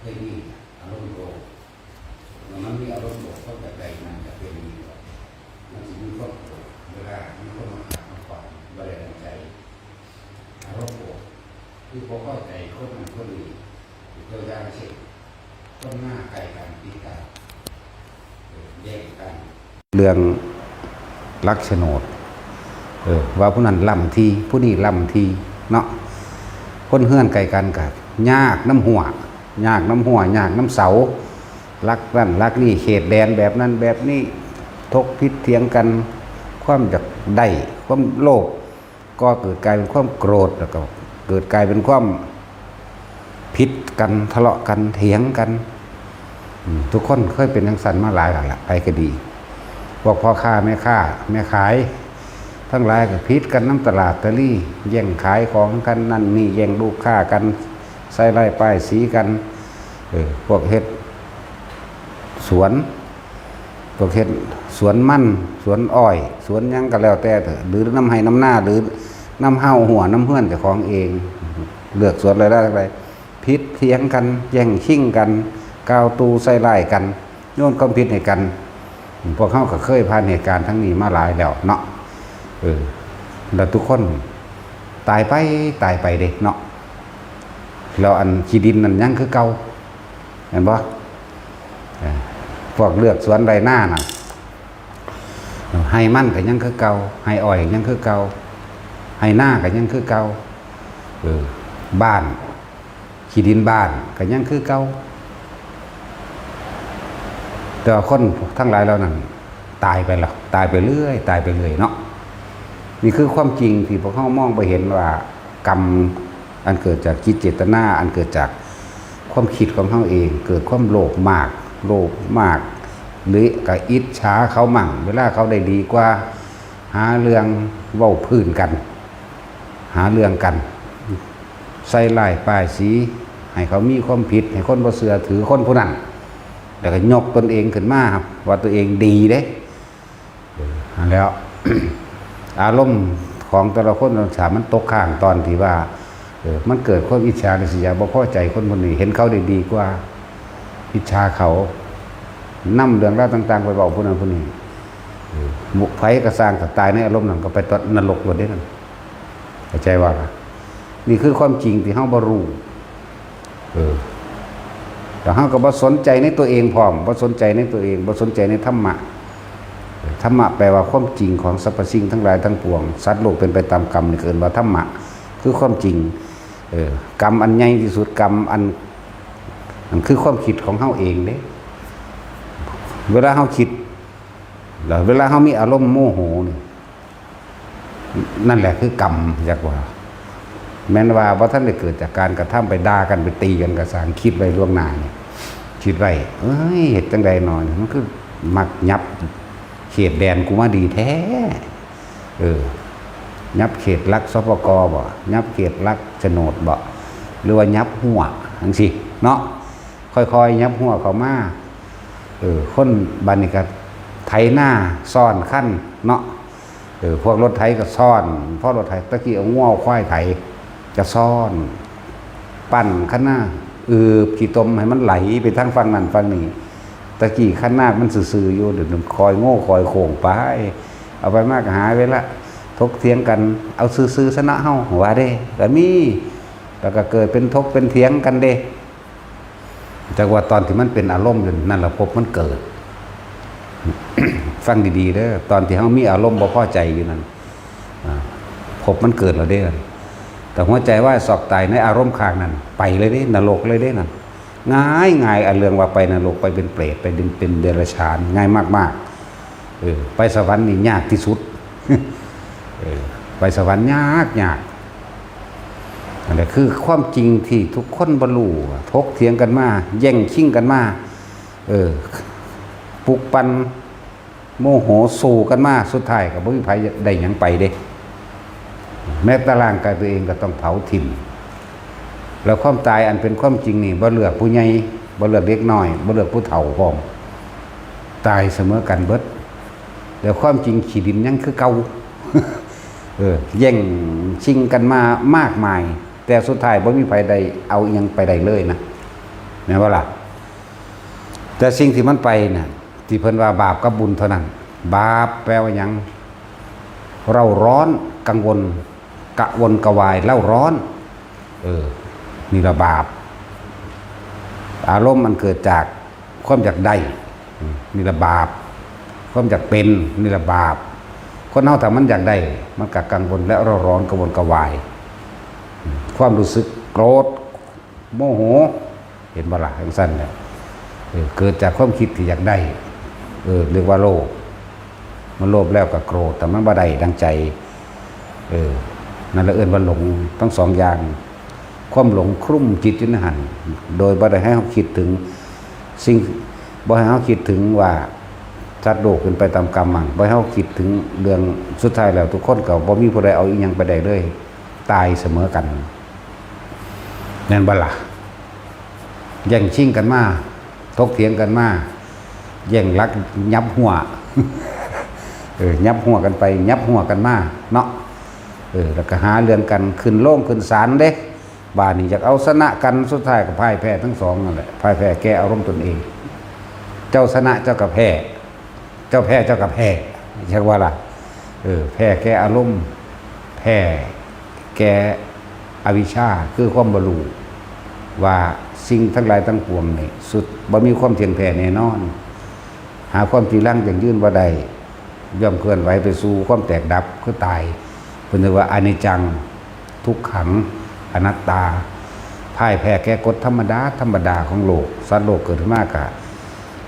เคยมีอารมณ์โกรธมันมีอารมณ์โกรธเข้าใจมันจะเป็นมีมันจะมีความโกรธเวลามีคนมาถามมาก่อนบริเวณใจอารมณ์โกรธคือพอเข้าใจคนนั้นคนนี้ตัวอย่างเช่นคนหน้าไกลกันตีกันแย่งกันเรื่องลักษณะว่าผู้นั้นล่ำทีผู้นี้ล่ำทีเนาะคนเฮือนไกลกันกับยากน้ำหัวยากน้ำหัวยากน้ำเสารักนั่นรักนี่เขตแดนแบบนั้นแบบนี้ทกพิษเถียงกันความอยากได้ความโลภก็เกิดกลายเป็นความโกรธแล้วก็เกิดกลายเป็นความพิษกันทะเลาะกันเถียงกันทุกคนเคยเป็นทั้งสันมาหลายหละไปก็ดีบอกพ่อค้าแม่ค้าแม่ขายทั้งหลายก็พิษกันน้ำตลาดตะลี่แย่งขายของกันนั่นนี่แย่งลูกค้ากันใส่ไล่ป้ายสีกันพวกเฮ็ดสวนพวกเฮ็ดสวนมันสวนอ้อยสวนยังก็แล้วแต่เถอะหรือน้ำให้น้ำหน้าหรือน้ำเห่าหัวน้ำเพื่อนเจ้าของเองเลือกสวนอะไรได้อะไรพิษเถียงกันแย่งชิ่งกันกาวตูใส่ไล่กันโยนความผิดให้กันพวกเขาก็เคยผ่านเหตุการณ์ทั้งนี้มาหลายแล้วเนาะแล้วทุกคนตายไปเด็กเนาะแล้วอันขี้ดินนั่นยังคือเก่าเห็นบ่พวกเลือกสวนไรหน้าน่ะให้มั่นก็ยังคือเก่าให้อ้อยยังคือเก่าให้หน้าก็ยังคือเก่าบ้านขี้ดินบ้านก็ยังคือเก่าแต่คนทั้งหลายแล้วนั่นตายไปแล้วตายไปเรื่อยเนาะนี่คือความจริงที่พวกเขามองไปเห็นว่ากรรมอันเกิดจากจิตเจตนาอันเกิดจากความคิดของเขาเองเกิดความโลภมากหรือกับอิจฉาเขามั่งเวลาเขาได้ดีกว่าหาเรื่องเว้าพื้นกันหาเรื่องกันใส่ลายป้ายสีให้เขามีความผิดให้คนบ่เชื่อถือคนผู้นั้นแล้วก็ยกตนเองขึ้นมาครับว่าตัวเองดีเด้แล้ว อารมณ์ของแต่ละคนเราสามันตกข้างตอนที่ว่ามันเกิดความอิจฉาริษยาบ่พอใจคนคนนี้เห็นเขาได้ดีกว่าอิจฉาเขานำเรื่องราวต่างๆไปบอกผู้นั้นผู้นี้บุกไฟกระสร้างกับตายในอารมณ์นั้นก็ไปตัดนรกหมดได้นั่นเข้าใจว่านี่คือความจริงที่เฮาบ่รู้แต่เฮาก็บ่สนใจในตัวเองพร้อมบ่สนใจในตัวเองบ่สนใจในธรรมะธรรมะแปลว่าความจริงของสรรพสิ่งทั้งหลายทั้งปวงสัตว์โลกเป็นไปตามกรรมนี่เกินว่าธรรมะคือความจริงกรรมอันใหญ่ที่สุดกรรมอันคือความคิดของเฮาเองเด้เวลาเฮาคิดแล้วเวลาเฮามีอารมณ์โมโหนี่นั่นแหละคือกรรมอยากว่าแม้นว่าท่านได้เกิดจากการกระทำไปด่ากันไปตีกันกระสานคิดไว้ล่วงหน้านี่คิดไว้เหตุจังใดหน่อยมันคือมักยับเขตแดนกูมาดีแท้ยับเขตรักสปกบ่ยับเขตรักโฉนดบ่หรือว่ายับหัวจังซี่เนาะค่อยๆยับหัวเข้ามาคนบัดนี้ก็ไถหน้าซ่อนขั้นเนาะพวกรถไถก็ซ่อนเพราะรถไถตะกี้เอาง้อควายไถจะซ่อนปั่นขั้นหน้าขี่ตมให้มันไหลไปทางฝั่งนั้นฝั่งนี้ตะกี้ขั้นหน้ามันซื่อๆอยู่เดี๋ยวคอยโง่คอยโค้งไปเอาไปมากหายไปละทกเถียงกันเอาซื่อๆชนะเฮาว่าเด้ก็มีแล้วก็เกิดเป็นทกเป็นเถียงกันเด้จากว่าตอนที่มันเป็นอารมณ์อยู่นั่นแหละพบมันเกิด ฟังดีๆเด้อตอนที่เฮามีอารมณ์บ่พอใจอยู่นั่นพบมันเกิดแล้วเด้อแต่หัวใจว่าสอกตายในอารมณ์ข้างนั้นไปเลยเด้นรกเลยเด้นั่นง่ายอันเรื่องว่าไปนรกไปเป็นเปรตไปเป็นเดรัจฉานง่ายมากๆไปสวรรค์นี่ยากที่สุด ไปสวรรค์ยากอันนี้คือความจริงที่ทุกคนบรรลุทกเถียงกันมาแย่งชิงกันมาปลุกปั่นโมโหสู้กันมาสุดท้ายก็บ่มีไผได้หยังไปเด้แม้แต่ร่างกายตัวเองก็ต้องเผาทิ้งแล้วความตายอันเป็นความจริงนี่บ่เลือกผู้ใหญ่บ่เลือกเด็กน้อยบ่เลือกผู้เฒ่าพร้อมตายเสมอกันเบิดแล้วความจริงขี้ดินยังคือเก่า แย่งชิงกันมามากมายแต่สุดท้ายบ่มีไผใดเอายังไปได้เลยนะ แม่นบ่ล่ะแต่สิ่งที่มันไปน่ะที่เพิ่นว่าบาปกับบุญเท่านั้นบาปแปลว่าหยังเราร้อนกังวลกะวนกะวายเล่าร้อนนี่ละบาปอารมณ์มันเกิดจากความอยากได้นี่ละบาปความอยากเป็นนี่ละบาปคนเฮาถ้ามันอยากได้มันก็กังวลและเราร้อนกะวนกะวายความรู้สึกโกรธโมโหเห็นบ่ล่ะจังซั่นแหละเกิดจากความคิดที่อยากได้เรียกว่าโลภมันโลภแล้วก็โกรธแต่มันบ่ได้ดังใจนั่นละเอิ้นว่าหลงทั้งสองอย่างความหลงคลุ้มจิตอยู่ในหันโดยบ่ได้ให้เฮาคิดถึงสิ่งบ่ให้เฮาคิดถึงว่าสัตว์โลกเป็นไปตามกรรมมั่งบ่ให้เฮาคิดถึงเรื่องสุดท้ายแล้วทุกคนก็บ่มีผู้ใดเอาอีหยังไปได้เลยตายเสมอกันนั่นบ่ล่ะแย่งชิงกันมาถกเถียงกันมาแย่งลักยับหัวยับหัวกันไปยับหัวกันมาเนาะแล้วก็หาเรื่องกันขึ้นโล่งขึ้นศาลเด้บ้านนี้อยากเอาชนะกันสุดท้ายก็พ่ายแพ้ทั้งสองนั่นแหละพ่ายแพ้แก้อารมณ์ตนเองเจ้าชนะเจ้ากับแพ้เจ้าแพ้เจ้ากับแพ้ใช่ว่าล่ะแพ้แก้อารมณ์แพ้แก้อวิชชาคือความบ่รู้ว่าสิ่งทั้งหลายทั้งปวงนี่สุดบ่มีความเที่ยงแท้แน่นอนหาความที่รั่งอย่างยืนบ่ได้ย่อมเคลื่อนไหวไปสู่ความแตกดับคือตายเพิ่นเรียกว่าอนิจจังทุกขังอนัตตาพ่ายแพ้แก้กฎธรรมดาของโลกสัตว์โลกเกิดขึ้นมากะ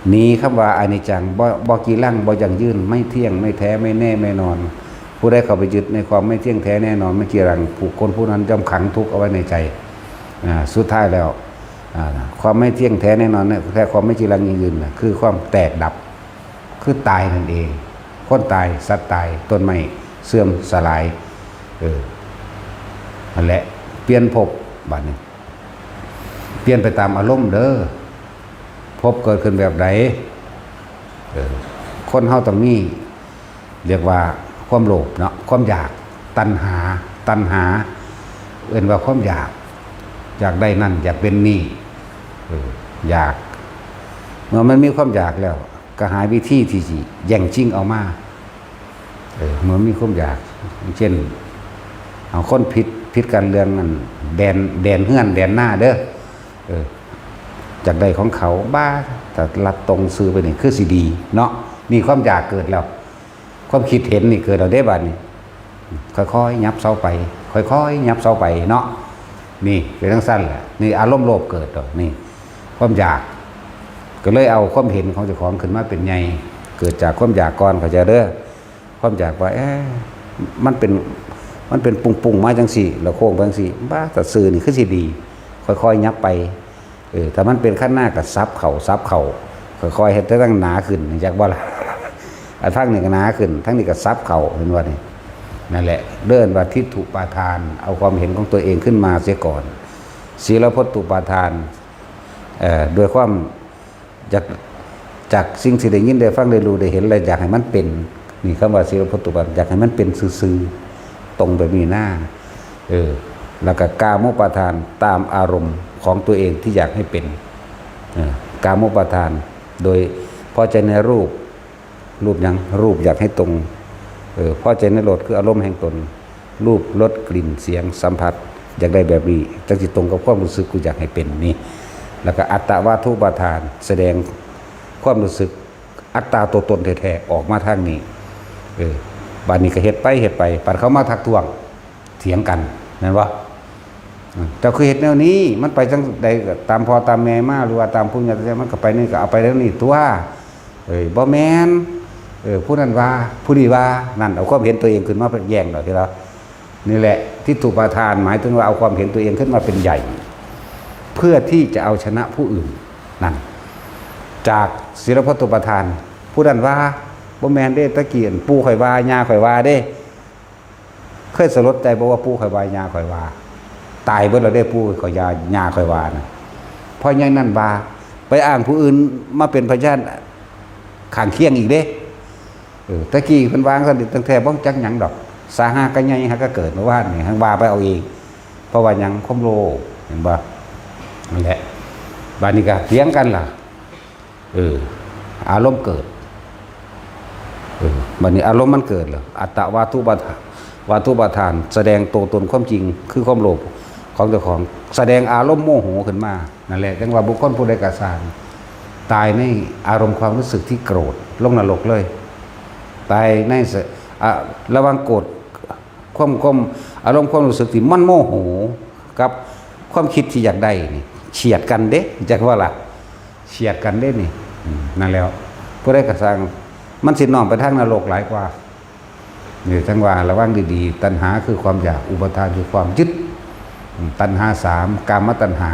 หนีคำว่าอนิจจังบ่กี่รั่งบ่อย่างยืนไม่เที่ยงไม่แท้ไม่แน่ไม่นอนผู้ใดเข้าไปยึดในความไม่เที่ยงแท้แน่นอนไม่กี่รั่งผู้นั้นย่อมขังทุกข์เอาไว้ในใจสุดท้ายแล้วความไม่เที่ยงแท้แน่นอนเนี่ยแค่ความไม่จีรังยั่งยืนนะคือความแตกดับคือตายนั่นเองคนตายสัตว์ตายต้นไม้เสื่อมสลายนั่นแหละเปลี่ยนภพบัดนี้เปลี่ยนไปตามอารมณ์เด้อภพเกิดขึ้นแบบไหนคนเฮาต้องมีเรียกว่าความโลภเนาะความอยากตัณหาเอิ้นว่าความอยากได้นั่นอยากเป็นนี่อยากเมื่อมันมีความอยากแล้วก็หาวิธีที่สิแย่งชิงเอามาเมื่อมีความอยากเช่นเอาคนผิดกันเรื่องนั้นแดนเฮือนแดนหน้าเด้อจากใดของเขาบ้าแต่ลัดตรงซื้อไปนี่คือสิดีเนาะนี่ความอยากเกิดแล้วความคิดเห็นนี่เกิดเราได้บัดนี้ค่อยๆยับเสาไปค่อยๆยับเสาไปเนาะนี่เป็นทั้งสั้นแหละนี่อารมณ์โลภเกิดต่อนี่ความอยากก็เลยเอาความเห็นของเจ้าของขึ้นมาเป็นไงเกิดจากความอยากก่อนเขาจะเด้อความอยากว่ามันเป็นปุงมาจังสี่แล้วโค้งจังสี่บ้าแต่สื่อนี่คือสิดีค่อยๆยับไปถ้ามันเป็นขั้นหน้ากับซับเข่าค่อยๆเฮ็ดให้ตั้งหนาขึ้นจากว่าล่ะทั้งนี้ก็หนาขึ้นทั้งนี้ก็ซับเข่าเห็นว่านี่นั่นแหละเดินว่าทิฏฐุปาทานเอาความเห็นของตัวเองขึ้นมาเสียก่อนศีลพจตุปาทานโดยความจากสิ่งที่ได้ยินได้ฟังได้รู้ได้เห็นอะไรอยากให้มันเป็นนี่คำว่าศีลพจตุปาทานอยากให้มันเป็นซื่อๆตรงแบบนี้หน้าแล้วก็กามปาทานตามอารมณ์ของตัวเองที่อยากให้เป็นกามปาทานโดยพอใจในรูปยังรูปอยากให้ตรงพอใจในรสคืออารมณ์แห่งตนรูปรสกลิ่นเสียงสัมผัสอยากได้แบบนี้จังสิตรงกับความรู้สึกกูอยากให้เป็นนี่แล้วก็อัตตวาทุปาทานแสดงความรู้สึกอัตตาตัวตนแท้ๆออกมาทางนี้บานนี้ก็เฮ็ดไปปัดเขามาทักท้วงเถียงกันนั่นวะเจ้าคือเฮ็ดแนวนี้มันไปจังใดตามพ่อตามแม่มาหรือว่าตามผู้ใหญ่มันก็ไปนี่ก็เอาไปแล้วนี่ตัวบ่แม่นผู้นั้นว่าผู้นี้ว่านั่นเอาความเห็นตัวเองขึ้นมาเป็นแย่งหน่อยทีละนี่แหละทิฏฐุปาทานหมายถึงว่าเอาความเห็นตัวเองขึ้นมาเป็นใหญ่เพื่อที่จะเอาชนะผู้อื่นนั่นจากศีลพจตุปาทานผู้นั้นว่าบ่แม่นเด้ตะเกียนปู่ข่อยว่าย่าข่อยว่าเด้เคยสลดใจบอกว่าปู่ข่อยว่าย่าข่อยว่าตายเบิดแล้วได้ปู่ข่อยย่าข่อยว่านะเพราะอย่างนั้นว่าไปอ้างผู้อื่นมาเป็นพยานข้างเคียงอีกเด้ตะกี้เพิ่นวางซั่นตั้งแต่บ่จักหยังดอกสาหาก็ใหญ่หาก็เกิดเมื่อวานนี่หังว่าไปเอาเองเพราะว่าหยังความโลภเห็นบ่นั่นแหละบ บานิกาเถียงกันล่ะอารมณ์เกิดบัดนี้อารมณ์มันเกิดเหรออัตตวาทุปาทานวาทุปาทานแสดงตัวตนความจริงคือความโลภของเจ้าของแสดงอารมณ์โมโหขึ้นมานั่นแหละจังว่าบุคคลผู้ใดกระสร้างตายในอารมณ์ความรู้สึกที่โกรธลงนรกเลยตายในระวังโกรธความอารมณ์ความรู้สึกที่มันโมโหกับความคิดที่อยากได้นี่เฉียดกันเด้จักว่าล่ะเฉียดกันเด้นี่นั่นแล้วผู้ใดกระสร้างมันสิน้อมไปทางนรกหลายกว่านี่จังว่าระวังดีๆตัณหาคือความอยากอุปทานคือความยึดตัณหา3กามตัณหา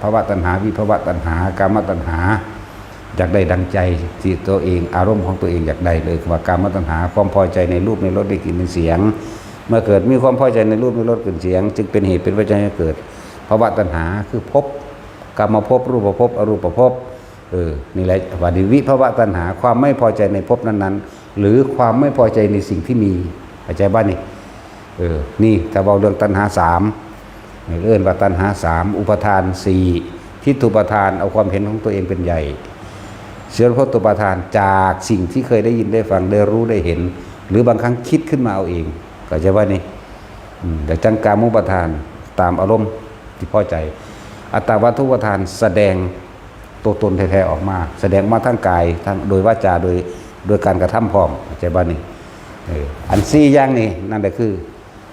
ภวตัณหาวิภวตัณหากามตัณหาอยากได้ดังใจที่ตัวเองอารมณ์ของตัวเองอยากได้เลยว่ากามตัณหาความพอใจในรูปในรสในกลิ่นในเสียงเมื่อเกิดมีความพอใจในรูปในรสกลิ่นเสียงจึงเป็นเหตุเป็นปัจจัยให้เกิดภวตัณหาคือภพกามภพรูปภพอรูปภพนี่แหละว่าดิวิภวตัณหาความไม่พอใจในภพนั้นๆหรือความไม่พอใจในสิ่งที่มีเข้าใจบ้างนี่นี่ถ้าบอกเรื่องตัณหา3เรื่องว่าตัณหา3อุปทาน4ทิฏฐุปทานเอาความเห็นของตัวเองเป็นใหญ่เชื้อพตุปทานจากสิ่งที่เคยได้ยินได้ฟังได้รู้ได้เห็นหรือบางครั้งคิดขึ้นมาเอาเองเข้าใจบ้างนี่แต่จังกามุปทานตามอารมณ์ที่พอใจอัตตวัตถุปทานแสดงตัวตนแท้ๆออกมาแสดงมาทั้งกายทั้งโดยวาจาโดยการกระทำพร้อมใจบ้านี่อัน4อย่างนี้นั่นแหละคือ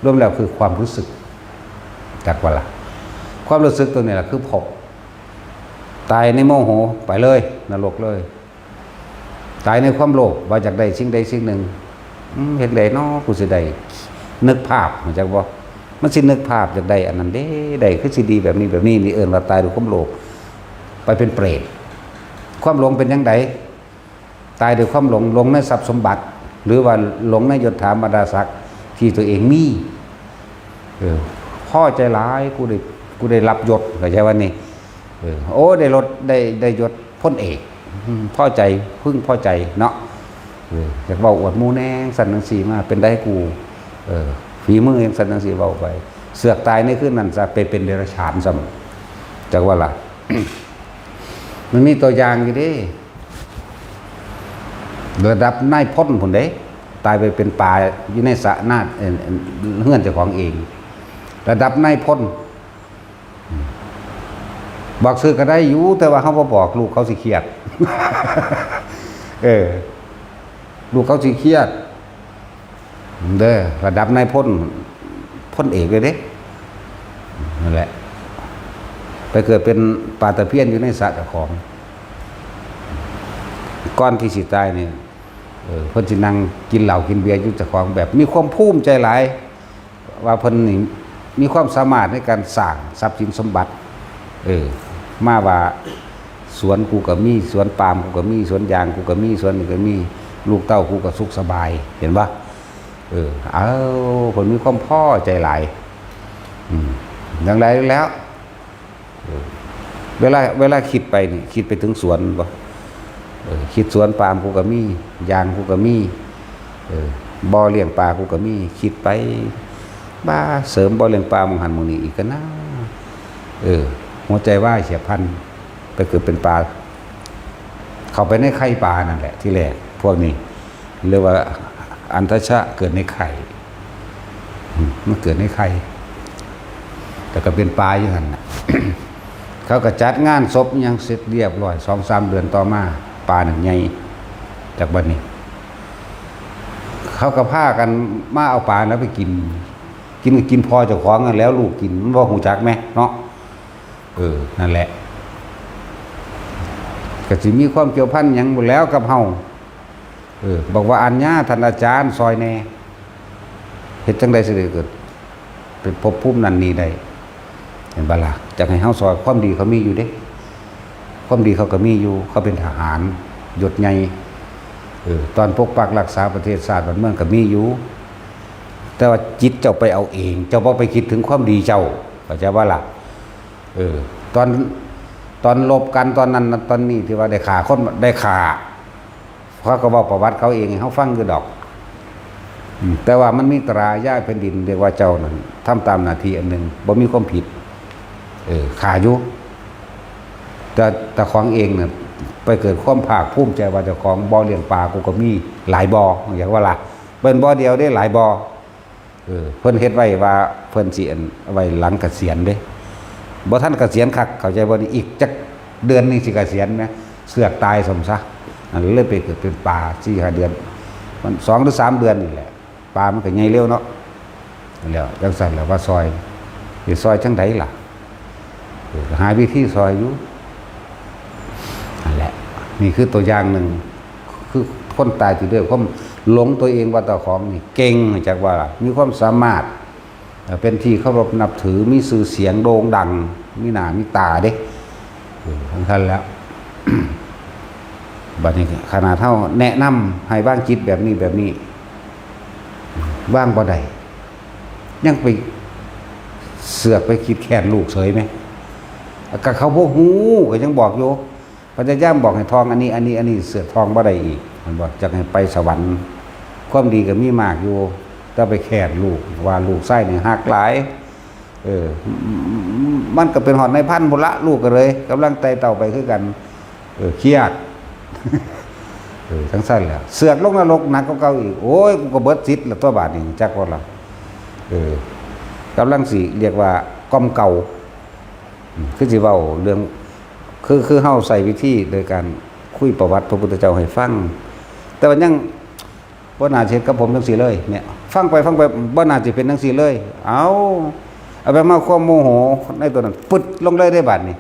รวมแล้วคือความรู้สึกจากว่าละความรู้สึกตัวนี้แหละคือภพตายในโมโหไปเลยนรกเลยตายในความโลภว่าจากใดสิ่งใดสิ่งหนึ่งเห็นใดเนาะกูสิได้นึกภาพมันจากบ่มันสินึกภาพจากใดอันนั้นใดคือสิดีแบบนี้แบบนี้นี่ว่าตายด้วยความโลภไปเป็นเปรตความหลงเป็นยังไงตายด้วยความหลงในทรัพย์สมบัติหรือว่าหลงในยศถาบรรดาศักดิ์ที่ตัวเองมีพ่อใจร้ายกูได้รับยศเข้าใจว่านี่โอ้ได้รถได้ยศพ้นเอกพ่อใจพึ่งพ่อใจเนาะอยากเบาอวดมูแนงสันนังสีมาเป็นได้กูฝีมือเองสันนังสีเบาไปเสือกตายในขึ้นนั้นจะเป็นเดรัจฉานซ้ำจากว่าล่ะ มันมีตัวอย่างอยู่ดิระดับนายพ้นผลเด้ตายไปเป็นปลาอยู่ในสระนาเฮือนเจ้าของเองระดับนายพ้นบอกซื้อก็ได้อยู่แต่ว่าเขาบอกลูกเขาสิเครียด ลูกเขาสิเครียดเด้อระดับนายพ้นเอกเลยเด้นั่นแหละไปเกิดเป็นปลาตะเพียนอยู่ในสระเจ้าของก้อนที่สิตายเนี่ยเพิ่นสินั่งกินเหล้ากินเบียร์อยู่เจ้าของแบบมีความภูมิใจหลายว่าเพิ่นนี่มีความสามารถในการสร้างทรัพย์สินสมบัติมาว่าสวนกูก็มีสวนปาล์มกูก็มีสวนยางกูก็มีสวนนี่ก็มีลูกเต้ากูก็สุขสบายเห็นปะผมมีความพ่อใจหลายอย่างไรแล้วเวลาคิดไปนี่คิดไปถึงสวนบ่คิดสวนปาล์มกูก็มียางกูก็มีบ่อเลี้ยงปลากูก็มีคิดไปบ้าเสริมบ่อเลี้ยงปลาหมู่หันหมู่นี้อีกก็น่าหัวใจว่ายเฉียบพลันไปเกิดเป็นปลาเข้าไปในไข่ปลานั่นแหละที่แรกพวกนี้เรียกว่าอันทชะเกิดในไข่มันเกิดในไข่แต่ก็เป็นปลาอยู่หัน เขาก็จัดงานศพยังเสร็จเรียบร้อย 2-3 เดือนต่อมาปลาหนึ่งใหญ่จากบัดนี้เขาก็พากันมาเอาปลาแล้วไปกินพอเจ้าของกันแล้วลูกกินมันบ่หูจักไหมเนาะนั่นแหละก็สิมีความเกี่ยวพันหยังหมดแล้วกับเฮาบอกว่าอัญญาท่านอาจารย์ซอยแน่เฮ็ดจังได๋สิได้เกิดเป็นภพภูมินั้นนี้ได้เห็นบ่ล่ะจักให้เฮาซอยความดีเขามีอยู่เด้ความดีเขาก็มีอยู่เขาเป็นทหารยศใหญ่ตอนปกปักรักษาประเทศชาติบ้านเมืองก็มีอยู่แต่ว่าจิตเจ้าไปเอาเองเจ้าบ่ไปคิดถึงความดีเจ้าเข้าใจบ่ล่ะตอนลบกันตอนนั้นตอนนี้ที่ว่าได้ฆ่าคนได้ฆ่าเขาก็บอกประวัติเขาเองเขาฟังคือดอกแต่ว่ามันมีตราย่าแผ่นดินเรียกว่าเจ้านั้นทำตามหน้าที่อันหนึ่งบ่มีความผิดฆ่าอยู่ แต่ของเองเนี่ยไปเกิดความภาคภูมิใจว่าเจ้าของบ่อเลี้ยงปลากูก็มีหลายบ่ออย่างว่าล่ะเป็นบ่อเดียวได้หลายบ่อเพิ่นเฮ็ดไว้ว่าเพิ่นสิไว้หลังเกษียณเด้บ่ทันเกษียณคักเข้าใจบ่นี่อีกจักเดือนนึงสิเกษียณนะเสือกตายสมซะอันเลยไปเกิดเป็นปลา 4-5 เดือนมัน2 หรือ 3 เดือนนี่แหละปลามันก็ใหญ่เร็วเนาะแล้วจังซั่นแล้วว่าซอยสิซอยจังไดล่ะหาวิธีซอยอยู่นั่นแหละนี่คือตัวอย่างหนึ่งคือคนตายที่ด้วยความหลงตัวเองว่าเจ้าของนี่เก่งจากว่ามีความสามารถเป็นที่เคารพนับถือมีชื่อเสียงโด่งดังมีหน้ามีตาเด้ทั้งท่านแล้ว บัดนี้ขนาดเท่าแนะนำให้บ้างจิตแบบนี้แบบนี้ว่างบ่ได้ยังไปเสือกไปคิดแค้นลูกเฉยไหมกับเขาพวกหูก็ยังบอกโยพระเจ้าบอกให้ทองอันนี้เสือกทองบ่ได้อีกมันบอกจะให้ไปสวรรค์ความดีก็มีมากอยู่ถ้าไปแค้นลูกว่าลูกไส้เนี่ยหักหลายมันก็เป็นหอดในพันธุ์บุละลูกกันเลยกำลังไต่เต่าไปคือกันเครียดทั้งสั้นแล้วเสือกลงนรกหนักก็เก่าอีกโอ้ยกูก็เบิดซิดแล้วตัวบาทนี่จักว่าเรากำลังสิเรียกว่าก้อมเก่าคือสิเว้าเรื่องคือเฮาใส่วิธีโดยการคุยประวัติพระพุทธเจ้าให้ฟังแต่ว่ายังบ่น่าสิเฮ็ดกับผมจังซี่เลยเนี่ยฟังไปบ่น่าสิเป็นจังซี่เลยเอาไปมาความโมโหในตัวนั้นปึดลงเลยได้บาดนี้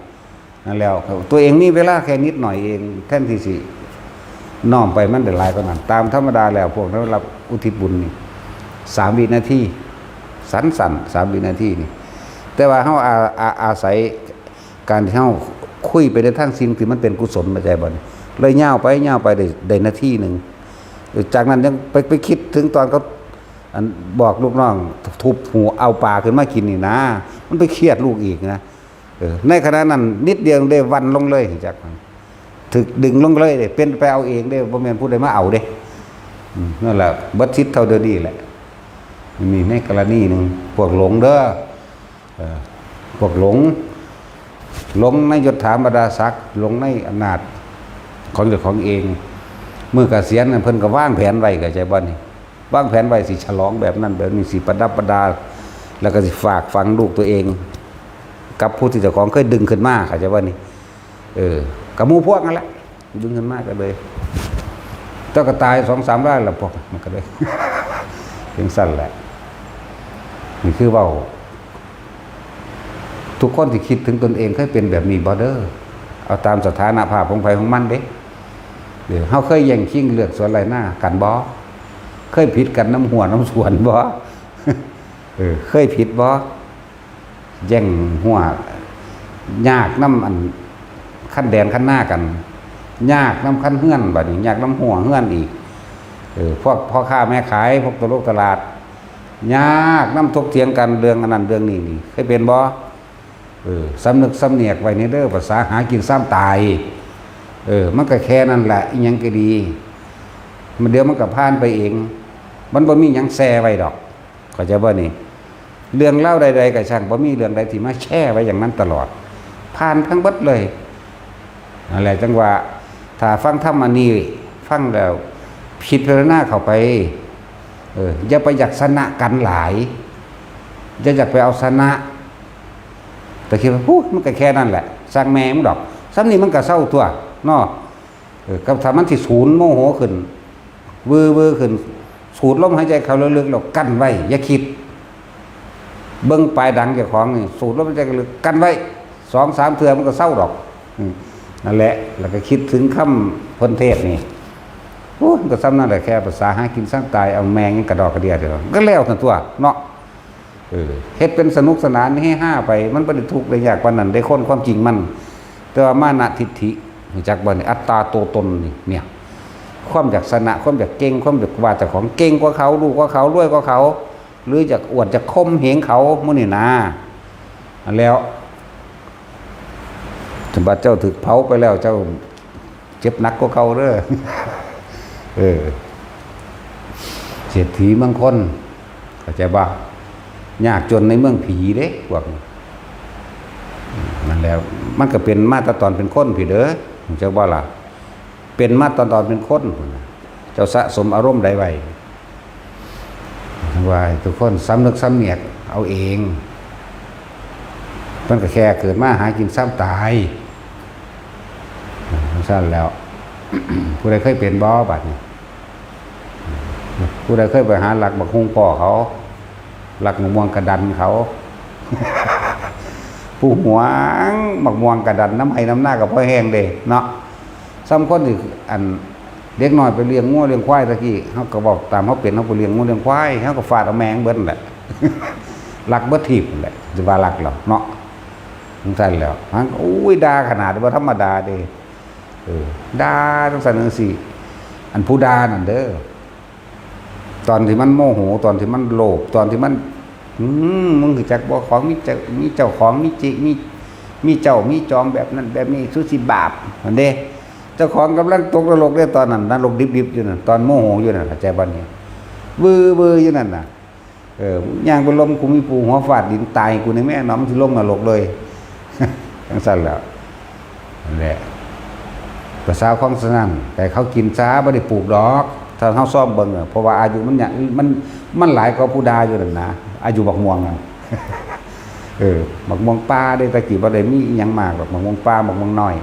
นั่นแล้วตัวเองมีเวลาแค่นิดหน่อยเองแทนที่สิน้อมไปมันได้หลายกว่านั้นตามธรรมดาแล้วพวกนั้นรับอุทิศบุญนี่3 วินาทีสั้นๆ3 วินาทีนี่แต่ว่าเฮาอาศัยการที่เฮาคุยไปในทางสิ่งที่มันเป็นกุศลมาใจบ่เลยย่าวไปได้นาทีนึงจากนั้นยังไปคิดถึงตอนเขาบอกลูกน้องทุบหัวเอาปลาขึ้นมากินนี่นะมันไปเครียดลูกอีกนะในขณะนั้นนิดเดียวได้วันลงเลยจากมันถึกดึงลงเลยเด้เป็นไปเอาเองได้บ่แม่นผู้ใดมาเอาเด้นั่นแหละบัดทิศเท่าเดียวนี้แหละมีในกรณีนึงพวกหลงเด้อพวกหลงในยศถาบรรดาศักดิ์หลงในอำนาจของเจ้าของเองเมื่อเกษียณเพิ่นก็วางแผนไว้ก็ใจบ่นี่วางแผนไว้สิฉลองแบบนั้นแบบนี้สิประดับประดาแล้วก็สิฝากฝังลูกตัวเองกับผู้ที่เจ้าของเคยดึงขึ้นมาเข้าใจบ่นี่กับหมู่พวกนั่นแหละดึงขึ้นมาก็เลยเจ้าก็ตาย 2-3 รายแล้วพวกมันก็เลยเป็นสั้นแหละนี่คือเว้าทุกคนที่คิดถึงตนเองเคยเป็นแบบนี้บ่เด้อเอาตามสถานะภาพของไผของมันเด้เฮาเคยแย่งชิงเลือกสวนไรหน้ากันบ่เคยผิดกันน้ำหัวน้ำสวนบ่เคยผิดบ่แย่งหัวยากน้ำอันขั้นแดนขั้นหน้ากันยากน้ำขั้นเฮือนบัดนี้ยากน้ำหัวเฮือนอีกพวกพ่อค้าแม่ขายพวกตลาดยากน้ำทกเถียงกันเรื่องอันนั้นเรื่องนี้นี่เคยเป็นบ่สำนึกสำเนียกไว้ในเด้อภาษาหากินซ้ำตายมันก็แค่นั้นแหละอีหยังก็ดีมันเดี๋ยวมันก็ผ่านไปเองมันบ่มีหยังแช่ไว้ดอกเข้าใจบ่นี่เรื่องเล่าใดๆก็ช่างบ่มีเรื่องใดที่มาแช่ไว้อย่างนั้นตลอดผ่านทั้งเบิดเลยอะไรจังว่าถ้าฟังธรรมอันนี้ฟังแล้วพิจารณาเข้าไปอย่าไปอยากชนะกันหลายอย่าอยากไปเอาชนะแต่คิดว่ามันก็แค่นั้นแหละสร้างแม่มันดอกซ้ำนี่มันก็เศร้าตัวเนาะกับถ้ามันที่ศูนย์โมโหขึ้นวือขึ้นสูดลมหายใจเข้าลึกๆแล้วกั้นไว้อย่าคิดเบิ้งปลายดังเจ้าของนี่สูดลมหายใจลึกกั้นไว้ 2-3 เทื่อมันก็เศร้าดอกนั่นแหละแล้วก็คิดถึงคำพ้นเทศนี่ก็ซ้ำนั่นแหละแค่ภาษาหากินสร้างตายเอาแมงกระดอกกระเดียเดียวก็แล้วทั้งตัวเนาะเฮ็ดเป็นสนุกสนานให้ห้าไปมันบ่ได้ทุกข์ได้ยากกว่านั้นได้ค้นความจริงมันแต่ว่ามานะทิฏฐิจักบ่นี่อัตตาตัวตนนี่เนี่ยความอยากชนะความอยากเก่งความอยากว่าเจ้าของเก่งกว่าเขารู้กว่าเขารวยกว่าเขาหรืออยากอวดจะข่มเหงเขามื้อนี่นะแล้วถึงบัดเจ้าถึกเผาไปแล้วเจ้าเจ็บหนักกว่าเขาเด้อเศรษฐีบางคนเข้าใจบ่ยากจนในเมืองผีเด้พวก นั่นแหละมันก็เป็นมาตรตอนเป็นคนพี่เด้อเจ้าว่าล่ะเป็นมาตรตอนเป็นคนเจ้าสะสมอารมณ์ใดไว้ว่าทุกคนสำนึกสำเนียกเอาเองมันก็แค่เกิดมาหากินซ้ำตายสั้นแล้ว ผู้ใดเคยเป็นบ่บัดนี้ผู้ใดเคยไปหาหลักบักฮุงพ่อเขาหลักหมกม่วงกระดันเขา ผู้หวงบักม่วงกระดันน้ำไห้น้ำหน้ากับพ่อแห้งเด้เนาะซ้ำคนที่อันเด็กน้อยไปเลี้ยงงัวเลี้ยงควายตะกี้เขาก็บอกตามเขาเป็นเขาไปเลี้ยงงัวเลี้ยงควายเขาก็ฟาดเอาแมงเบิ้ลแหละ หลักเบิ้ลถีบแหละจะว่าหลักหรอเนาะทั้งสั้นแล้วฮังโอ้ยด่าขนาดว่าธรรมดาเด้ด่าทั้งสั้นทั้งสี่อันผู้ด่านั่นเด้อตอนที่มันโมโหตอนที่มันโลภตอนที่มันมึงคือจักบ่ของมีเจ้าของมีจิมีเจ้ามีจอมแบบนั้นแบบนี้สุสิบาปนั่นเด้เจ้าของกำลังตกนรกได้ตอนนั้นนรกดิบๆอยู่นั่นตอนโมโหอยู่นั่นเข้าใจบ่นี่วืออยู่นั่นน่ะย่างไปลมกูมีปูหัวฟาดดินตายกูในแม่น้องสิลงนรกเลยจังซั่นแล้วนั่นแหละภาษาของสนั่นแต่เขากินช้าบ่ได้ปลูกดอกถ้าเฮาซ่อมเบิ่งเพราะว่าอายุมันเนี่ยมันหลายกว่าผู้ดาอยู่นั่นนะอายุบักม่วงอ่ะบักม่วงป่าได้ตะกี้บ่ได้มีอิหยังมากหรอกบักม่วงป่าบักม่วงน้อย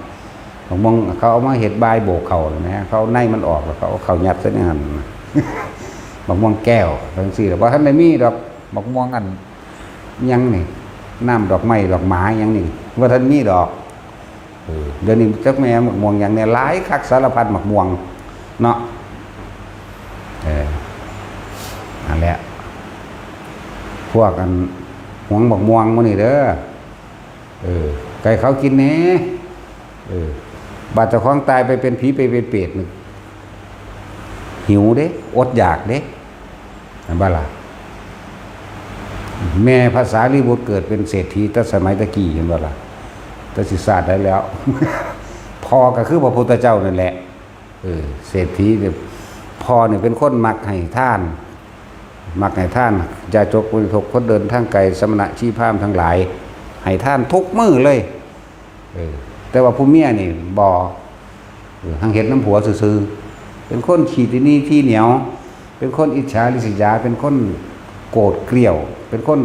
บักม่วงเขาเอามาเฮ็ดบายโบกเขานะเขาในมันออกแล้วเขาเอาเข้ายัดซะในหั่นบักม่วงแก้วจังซี่แล้วบ่ทันได้มีดอกบักม่วงอันยังนี่น้ำดอกไม้ดอกหมายังนี่บ่ทันมีดอกเดี๋ยวนี้จักแม่บักม่วงอย่างเนี่ยหลายคักสารพัดบักม่วงเนาะนั่นแหละพวกกันหวงบักม่วงมื้อนี้เด้อไก่เขากินแหน่บาดเจ้าของตายไปเป็นผีไปเป็นเปรตนึงหิวเด้อดอยากเด้นั่นบ่ล่ะแม่ภาษาลีบุตรเกิดเป็นเศรษฐีตั้งสมัยตะกี้เห็นบ่ล่ะแต่สิศาสตร์ได้แล้ว พ่อก็คือพระพุทธเจ้านั่นแหละเศรษฐีเนี่ยพ่อเนี่ยเป็นคนมักให้ทานมักให้ท่านยาจกบริโภคคนเดินทางไกลสมณะชีพามทั้งหลายให้ท่านทุกมื้อเลยแต่ว่าผู้เมียนี่บ่ทั้งเห็ดน้ำผัวซื่อๆเป็นคนขี้ที่นี่ที่เหนียวเป็นคนอิจฉาริษยาเป็นคนโกรธเกลี้ยวเป็นคน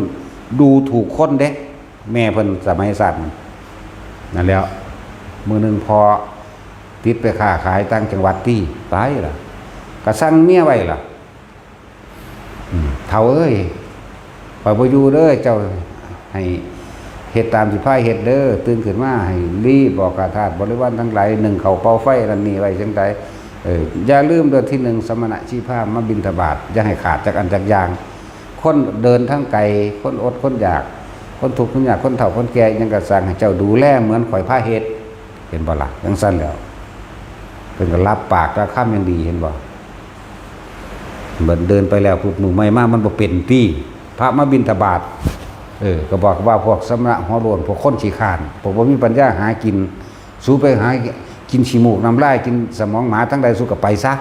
ดูถูกคนเด้แม่เพิ่นสมัยสั้นนั่นแล้วมื้อนึงพอติดไปค้าขายต่างจังหวัดที่ตายล่ะก็สั่งเมียไว้ล่ะเฒ่าเอ้ยปล่อยบ่อยู่เด้อเจ้าให้เฮ็ดตามสิพายเฮ็ดเด้อตื่นขึ้นมาให้รีบบอกกาธาตุบริวารทั้งหลายนึ่งข้าวเป่าไฟนั่นนี่ไว้จังไดอย่าลืมเดือนที่1สมณะชีพามมาบิณฑบาตอย่าให้ขาดจากอันจากอย่างคนเดินทั้งไกลคนอดคนอยากคนทุกข์คนยากคนเฒ่าคนแก่ยังก็สั่งให้เจ้าดูแลเหมือนข่อยพาเฮ็ดเห็นบ่ล่ะจังซั่นแล้วเพิ่นก็รับปากรับคำอย่างดีเห็นบ่เดินไปแล้วพวกหนูไม่มากมันบ่เป็นที่พระมาบิณฑบาตก็บอกว่าพวกสมณะหัวโลนพวกคนขี้ข้านพวกบ่มีปัญญาหากินสู้ไปหากินขี้มูกน้ำลายกินสมองหมาทั้งใดสู้กับไปซะ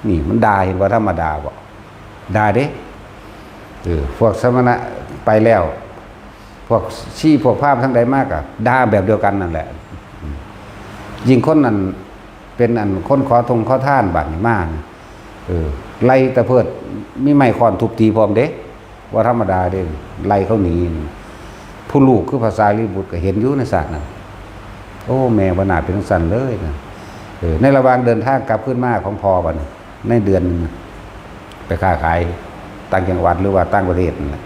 นี่มันด่าเห็นว่าธรรมดาบ่ด่าเด้พวกสมณะไปแล้วพวกชี้พวกพราหมณ์ทั้งใดมากอ่ะด่าแบบเดียวกันนั่นแหละยิ่งคนนั้นเป็นอันคนขอทงขอท่านบัดนี้มากไล่ตะเพิดมีไม้ค้อนทุบตีพร้อมเด้ว่าธรรมดาเด้ไล่เขาหนีผู้ลูกคือภาษาลีบุตรก็เห็นอยู่ในศาสตร์น่ะโอ้แม่บ่น่าเป็นสั่นเลยนะในระหว่างเดินทางกลับขึ้นมาของพ่อบัดในเดือนนึงไปค้าขายต่างจังหวัดหรือว่าต่างประเทศนั่นแหละ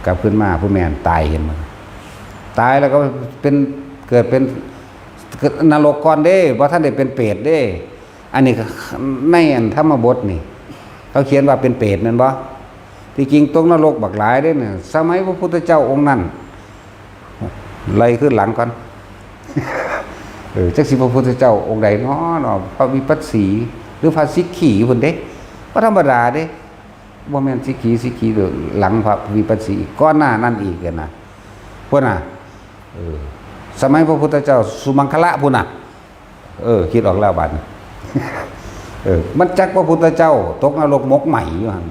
กลับขึ้นมาผู้แม่ตายเห็นมันตายแล้วก็เป็นเกิดเป็นนรกก่อนเด้บ่ท่านได้เป็นเปรตเด้อันนี้ในอันธรรมบทนี่เขาเขียนว่าเป็นเปรตนั่นบ่ที่จริงตรงนรกบักหลายเด้เนี่ยสมัยพระพุทธเจ้าองค์นั้นไล่ขึ้นหลังก่อนจักสิพระพุทธเจ้าองค์ใดเนาะพระวิปัสสีหรือพระสิกขีพุ่นเด้บ่ธรรมดาเด้บ่แม่นสิกขีหลังพระวิปัสสีก่อนหน้านั้นอีกกันนะพุ่นน่ะสมัยพระพุทธเจ้าสุมังคละพุ่นน่ะคิดออกแล้วบัดมันจักพระพุทธเจ้าตกนรกมกใหม่อยู่หั่น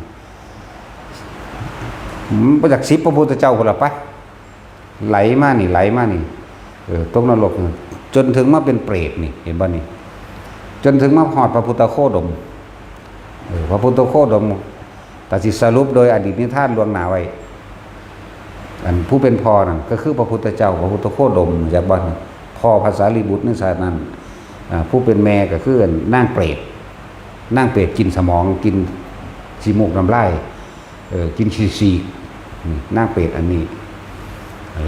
มาจาก10พระพุทธเจ้าพุ่นล่ะปะไหลมานี่ ตกนรกจนถึงมาเป็นเปรตนี่เห็นบ่นี่จนถึงมาหอดพระพุทธโคดมพระพุทธโคดมตัดสิสรุปโดยอดีตนิทานล่วงหน้าไว้อันผู้เป็นพ่อนั่นก็คือพระพุทธเจ้าพระพุทธโคดมจากบ้านพ่อภาษาลีบุตรนิสานั้นผู้เป็นแม่ก็คือนางเปรตนางเปรตกินสมองกินชีมูกน้ำลายกินชีซีนางเปรตอันนี้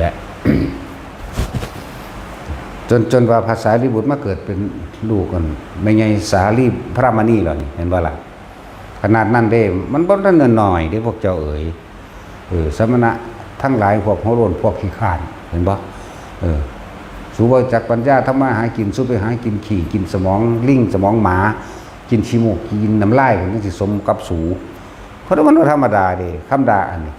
แหละ จนว่าภาษาลีบุตรมาเกิดเป็นลูกกันไม่ไงสาลีพระมณีหรอนี่เห็นบ่ล่ะขนาดนั้นเด้มันบ่ได้หน่อยเด้พวกเจ้าสมณะทั้งหลายพวกโหโรนพวกขี้ข้านเห็นบ่สูบจากปัญญาทำมาหากินสู้ไปหากินขี่กินสมองลิงสมองหมากินชีมูกกินน้ำลายมันสิสมกับสูเพราะมันธรรมดาเด้คำด่าอันนี้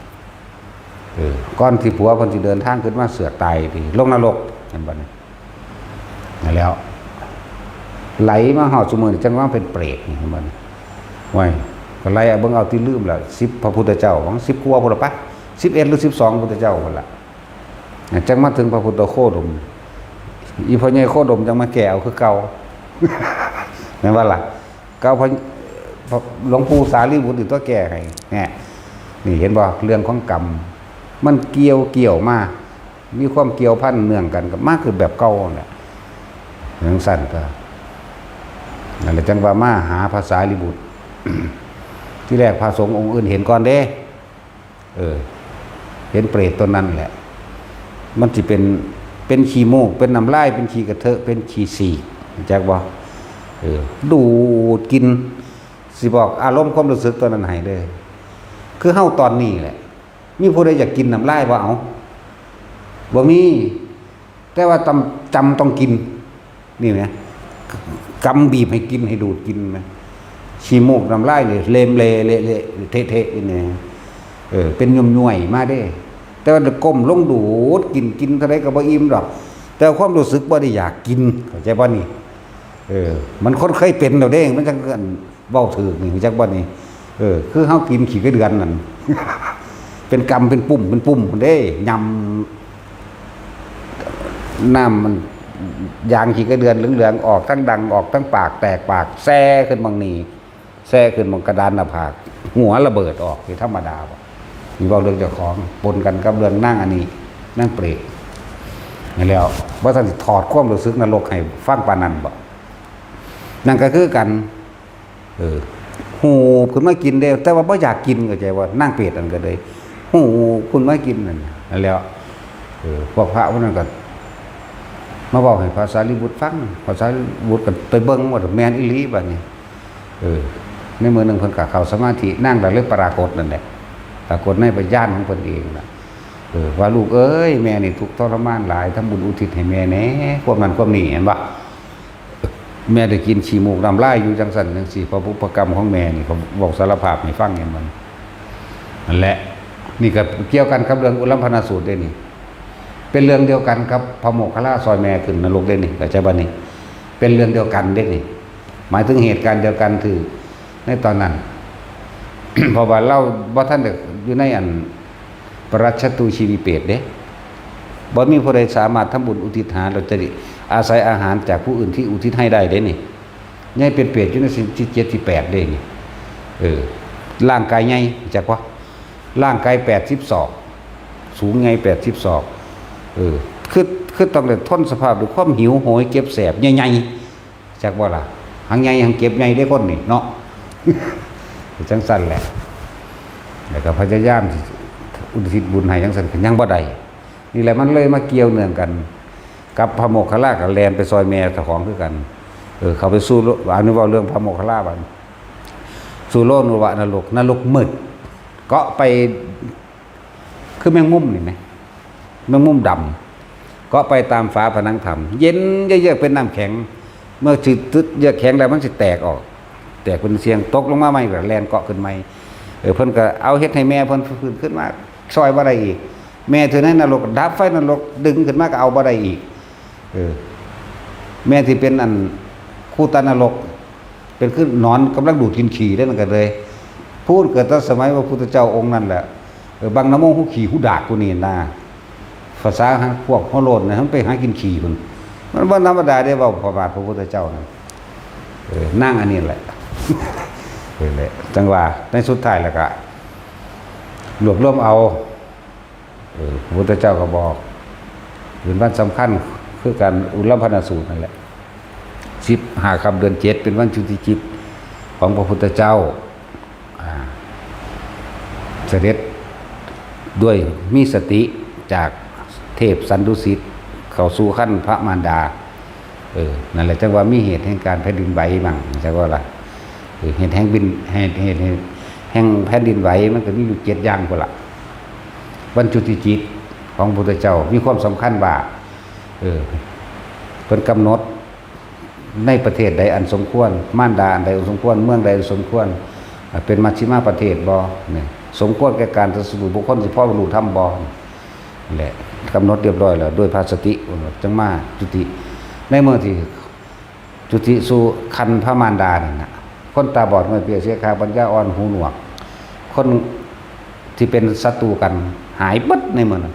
ก่อนที่ผัวเพิ่นสิเดินทางขึ้นมาเสือกตายที่ลงนรกเห็นบ่นี่นั่นแล้วไหลมาหอดซุมื้อจังว่าเป็นเปรตนี่เห็นบ่นี่ไว้ก็ไล่เบิ่งเอาที่ลืมแล้ว10พระพุทธเจ้าของ10กว่าพุ่นล่ะปะ11หรือ12พุทธเจ้าพุ่นล่ะจังมาถึงพระพุทธโคดมอีพ่อใหญ่โคดมจังมาแก่เอาคือเก่าแม่นว่าล่ะเก่าพอหลวงปู่สารีบุตรนี่ตัวแก่ให้แน่นี่เห็นบ่เรื่องของกรรมมันเกี่ยวมามีความเกี่ยวพันเนื่องกันกับมากคือแบบเก่าแหละเรื่องสั้นก็นั่นแหละจังว่ามาหาภาษาลีบุตร ที่แรกพระสงฆ์องค์อื่นเห็นก่อนเด้เห็นเปรตตัวนั้นแหละมันสิเป็นขี้มูกเป็นน้ำลายเป็นขี้กระเทอะเป็นขี้สีจักบ่ดูดกินสิบอกอารมณ์ความรู้สึกตัวนั้นให้เลยคือเฮาตอนนี้แหละมีผู้ใดอยากกินน้ำลายบ่เอาบ่มีแต่ว่าจำต้องกินนี่นะกำบีบให้กินให้ดูดกินมั้ยขี้มูกน้ำลายนี่เลมเละเทะๆนี่เป็นย่วยๆมาเด้แต่ว่าก้มลงดูดกินเท่าไรก็บ่อิ่มดอกแต่ความรู้สึกบ่ได้อยากกินเข้าใจบ่นี่มันคนเคยเป็นแล้วเด้มันจังเว้าถูกนี่จักบ่นี่คือเฮากินขี้กระเดือนนั่น เป็นกำเป็นปุ่มเด้ยำน้ำมันยางขี้กระเดือนเหลืองๆออกทั้งดังออกทั้งปากแตกปากแซ่ขึ้นบางนี่แซ่ขึ้นบางกระดานหน้าผากหัวระเบิดออกนี่ธรรมดาบ่มีเว้าเรื่องเจ้าของปนกันกับเรื่องนั่งอันนี้นั่งเปรตนี่แล้วว่าท่านสิถอดความรู้สึกนรกให้ฟังปานนั้นบ่นั่นก็คือกันหูขึ้นมากินเด้แต่ว่าบ่อยากกินก็ใจว่านั่งเปรตอันก็เลยหูคุณมากินนั่นแล้วพวกพระพวกนั้นก็มาบอกให้ภาษาลีบุตรฟังภาษาลีบุตรก็ไปเบิ่งว่าแม่นอีหลีบัดนี้ในมื้อนึงเพิ่นก็เข้าสมาธินั่งแล้วเลยปรากฏนั่นแหละปรากฏในปัญญาของเพิ่นเองน่ะว่าลูกเอ้ยแม่นี่ทุกข์ทรมานหลายทำบุญอุทิศให้แม่แหน่ความนั้นความนี้เห็นบ่แม่ได้กินขี้มูกน้ำลายอยู่จังซั่นจังซี่เพราะบุพกรรมของแม่นี่เขาบอกสารภาพให้ฟังอย่างมันนั่นแหละนี่ก็เกี่ยวกันกับเรื่องอุลัมพนาสูตรเด้นี่เป็นเรื่องเดียวกันกับพระโมคคัลลาซอยแม่ขึ้นนรกเด้นี่เข้าใจบ่นี่เป็นเรื่องเดียวกันเด้นี่หมายถึงเหตุการณ์เดียวกันคือในตอนนั้น เพราะว่าเราบ่ทันได้อยู่ในอันปรัชชตุชีวิเปตเด้บ่มีผู้ใดสามารถทำบุญอุทิศหาเราจะอาศัยอาหารจากผู้อื่นที่อุทิศให้ได้เด้นี่ใหญ่เป็นเปรตอยู่ในสิ่งที่7ที่8เด้นี่ร่างกายใหญ่จักว่าร่างกาย80ศอกสูงใหญ่80ศอกคือต้องได้ทนสภาพด้วยความหิวโหยเก็บแสบใหญ่ๆจักว่าล่ะหังใหญ่หังเก็บใหญ่ได้คนนี่เนาะ จังซั่นแหละแล้วก็พยายามอุทิศบุญให้จังซั่นก็ยังบ่ได้นี่แหละมันเลยมาเกี่ยวเนื่องกันกับพระโมคคัลลากับแลนไปซอยแม่เจ้าของคือกันเขาไปสู้อนุว่าเรื่องพระโมคคัลลาบัดสู่โลกนุวะนรกมืดก็ไปคือแมงมุมนี่มั้ยแมงมุมดำก็ไปตามฝาผนังถ้ำเย็นเยือกๆเป็นน้ำแข็งเมื่อตึดเยือกแข็งแล้วมันสิแตกออกแตกเป็นเสียงตกลงมาใหม่ก็แล่นเกาะขึ้นใหม่เพิ่นก็เอาเฮ็ดให้แม่เพิ่นฟื้นขึ้นมาซอยบ่ได้อีกแม่เธอในนรกดับไฟนรกดึงขึ้นมาก็เอาบ่ได้อีกแม่ที่เป็นอันคู่ตานรกเป็นคือนอนกำลังดูดกินขี้ได้นั่นก็เลยพูดเกิดตั้งสมัยพระพุทธเจ้าองค์นั่นแหละบางน้ำมงหูขี่หูดากกูนี่นะ ภาษาพวกโหโลดนะมันไปหากินขี่พุ่นมันบ่ธรรมดาได้เว้าประบาทพระพุทธเจ้านั่นนั่งอันนี้แหละแหละจังว่าในสุดท้ายแล้วก็รวบรวมเอาพระพุทธเจ้าก็บอกเป็นวันสำคัญคือการอุลพนสูตรนั่นแหละ15 ค่ำเดือน 7เป็นวันจุติจิตของพระพุทธเจ้าเสด็จด้วยมีสติจากเทพสันดุสิตเข้าสู่ขั้นพระมารดานั่นแหละจังว่ามีเหตุแห่งการแผ่นดินไหวบ้างจังว่าล่ะเหตุแห่งแห่งแผ่นดินไหวมันก็มีอยู่7อย่างพุ่นล่ะวันจุติจิตของพระพุทธเจ้ามีความสำคัญว่าเพิ่นกำหนดในประเทศใดอันสมควรมารดาอันใดอันสมควรเมืองใดอันสมควรเป็นมัชฌิมาประเทศบ่เนี่ยสมควรแก่การตรัสรู้บุคคลสิพอบรรลุธรรมบ่แหละกำหนดเรียบร้อยแล้วด้วยภาสติจังมาจุติในเมื่อที่จุติสู่คันพระมารดานั่นน่ะคนตาบอดไม่เปียเสียขาปัญญาอ่อนหูหนวกคนที่เป็นศัตรูกันหายปึ๊ดในเมื่อนั้น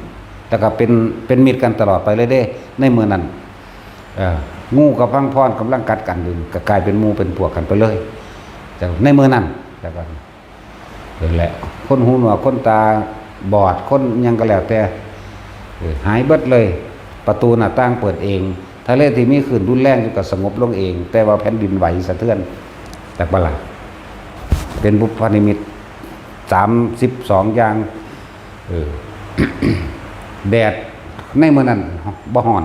แต่ก็เป็นมิตรกันตลอดไปเลยเด้ในเมื่อนั้นงูกับพังพรกำลังกัดกันอยู่ก็กลายเป็นหมู่เป็นพวกกันไปเลยแต่ในเมื่อนั้นแต่ก็นั่นแหละคนหูหนวกคนตาบอดคนยังก็แล้วแต่หายเบิดเลยประตูหน้าต่างเปิดเองทะเลที่มีขึ้นรุนแรงอยู่ก็สงบลงเองแต่ว่าแผ่นดินไหวสะเทือนแต่บ่ล่ะเป็นบุพนิมิต32อย่างแดดในเมื่อนั้นบ่ฮ้อน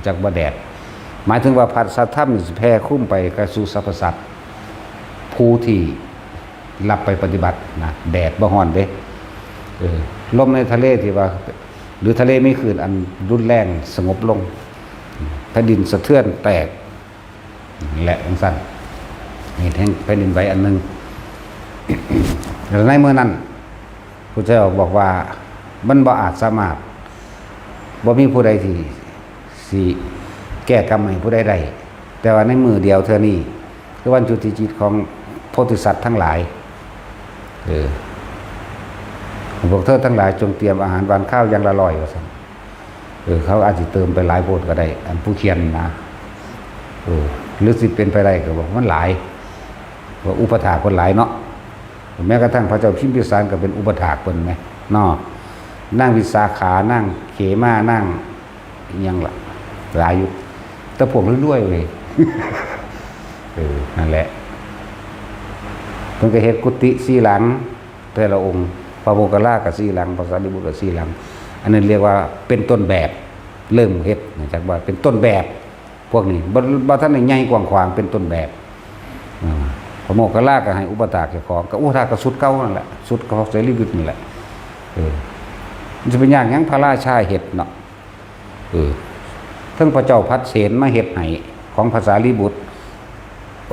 จากบ่แดดหมายถึงว่าพัดสัทธรรมแผ่คุ้มไปกระสู่สรรพสัตว์ผู้ที่รับไปปฏิบัตินะแดดบ่ฮ้อนเด้ลมในทะเลที่ว่าหรือทะเลไม่คลื่นอันรุนแรงสงบลงแผ่นดินสะเทือนแตกและจังซั่นนี่แห่งแผ่นดินไหวอันนึง ในเมื่อนั้นพระเจ้าบอกว่ามันบ่อาจสามารถบ่มีผู้ใดที่สิแก้กรรมให้ผู้ใดได้แต่ว่าในมือเดียวเท่านี้คือวันจุติจิตของโพธิสัตว์ทั้งหลายพวกเธอทั้งหลายจงเตรียมอาหารหวานข้าวอย่างละ100ว่าซั่นเขาอาจสิเติมไปหลายโพดก็ได้อันผู้เขียนนะหรือสิเป็นไปได้ก็บอกมันหลายว่าอุปถากคนหลายเนาะแม้กระทั่งพระเจ้าพิมพิสารก็เป็นอุปถากคนไหมเนาะนั่งวิสาขานั่งเขมานั่งยังล่ะหลายอยู่แต่พวกรวยๆเว้ยนั่นแหละเพิ่นก็เฮ็ดกุฏิ4 หลังแต่ละองค์พระโมคคัลลาก็4 หลังพระสารีบุตรก็4 หลังอันนั้นเรียกว่าเป็นต้นแบบเริ่มเฮ็ดจากว่าเป็นต้นแบบพวกนี้บ่ทันได้ใหญ่กว้างขวางเป็นต้นแบบพระโมคคัลลาก็ให้อุปถากเจ้าของก็อุปถากก็สุดเก่านั่นแหละสุดของสารีบุตรนั่นแหละมันจะเป็นอย่างหยังพระราชาเฮ็ดเนาะทั้งพระเจ้าพัดเสนมาเฮ็ดให้ของพระสารีบุตร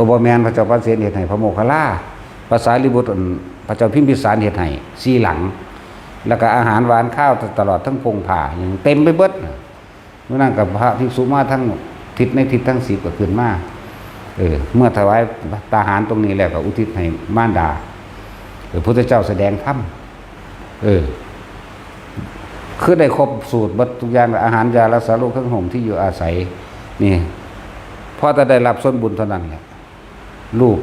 บ่แม่นพระเจ้าพัดเสนเฮ็ดให้พระโมคคัลลาพระสารีบุตรพระเจ้าพิมพิสารเฮ็ดให้4 หลังแล้วก็อาหารหวานข้าวตลอดทั้งพงผ้าอย่างเต็มไปเบิดเมื่อนั้นกับพระภิกษุมาทั้งทิศในทิศทั้ง10ก็ขึ้นมาเมื่อถวายตาหารตรงนี้แล้วก็อุทิศให้มารดาพระพุทธเจ้าแสดงธรรมคือได้ครบสูตรบัดทุกอย่างอาหารยารักษาโรคเครื่องห่มที่อยู่อาศัยนี่พอจะได้รับส่วนบุญเท่านั้นแหละลูก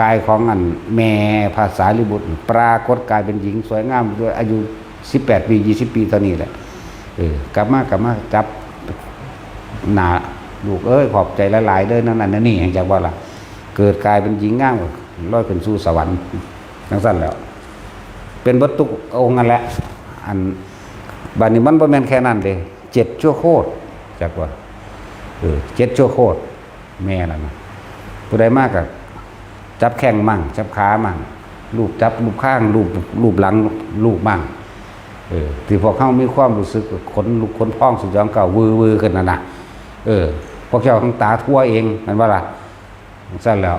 กายของอันแม่ภาษาลิบุตรปรากฏกายเป็นหญิงสวยงามด้วยอายุ18 ปี20 ปีตอนนี้แหละกลับมาจับหน้าลูกขอบใจหลายๆเด้อนั่นนี่อย่างจากว่าล่ะเกิดกายเป็นหญิงงามลอยขึ้นสู่สวรรค์จังซั่นแล้วเป็นบัดทุกองค์นั่นแหละอันบัดนี้มันบ่แม่นแค่นั้นเด้7 ชั่วโคตรจักว่า7 ชั่วโคตรแม่นั่นน่ะผู้ใดมากก็จับแข้งมั่งจับขามั่งลูบจับลูบข้างลูบหลังลูบมั่งที่พวกเขามีความรู้สึกขนลุกขนพองสุดยอดเก่าวือขึ้นนั่นน่ะพวกเจ้าทั้งตาทั่วเองนั่นว่าล่ะซั่นแล้ว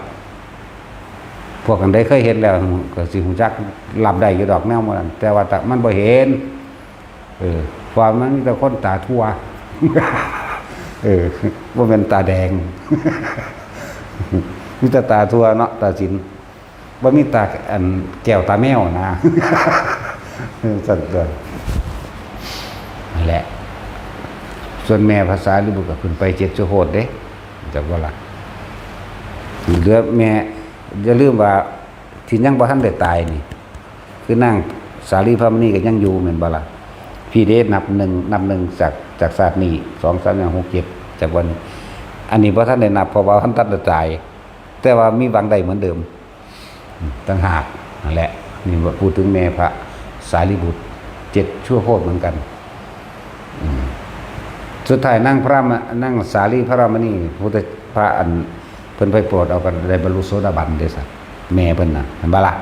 พวกกันได้เคยเห็นแล้วก็สิฮู้จักรับได้อยู่ดอกแนวมันแต่ว่ามันบ่เห็นความมันมีแต่คนตาทั่วบ่แม่นตาแดงมีแต่ตาทั่วเนาะตาสินบ่มีตาอันแก้วตาแมวนะสั่นเด้อ แหละส่วนแม่ภาษาลิบุตรก็ขึ้นไป7ชั่วโคตรเด้จักว่าล่ะเหลือแม่อย่าลืมว่าที่ยังบ่ทันได้ตายนี่คือนั่งสาลีพระมณีก็ยังอยู่แม่นบ่ล่ะพี่เดชนับหนึ่งจากศาสตร์นี้2 3 4 6 7จากวันนี้อันนี้บ่ทันได้นับเพราะว่าท่านตัดตายแต่ว่ามีหวังได้เหมือนเดิมต่างหากนั่นแหละนี่พูดถึงแม่พระสารีบุตร7ชั่วโคตรเหมือนกันสุดท้ายนั่งสาลีพระรามณีพุทธพระอันเพิ่นไปโปรดเอากันได้บรรลุโสดาบันเด้อสัตว์แม่เพิ่นน่ะเห็นบ่ล่ะ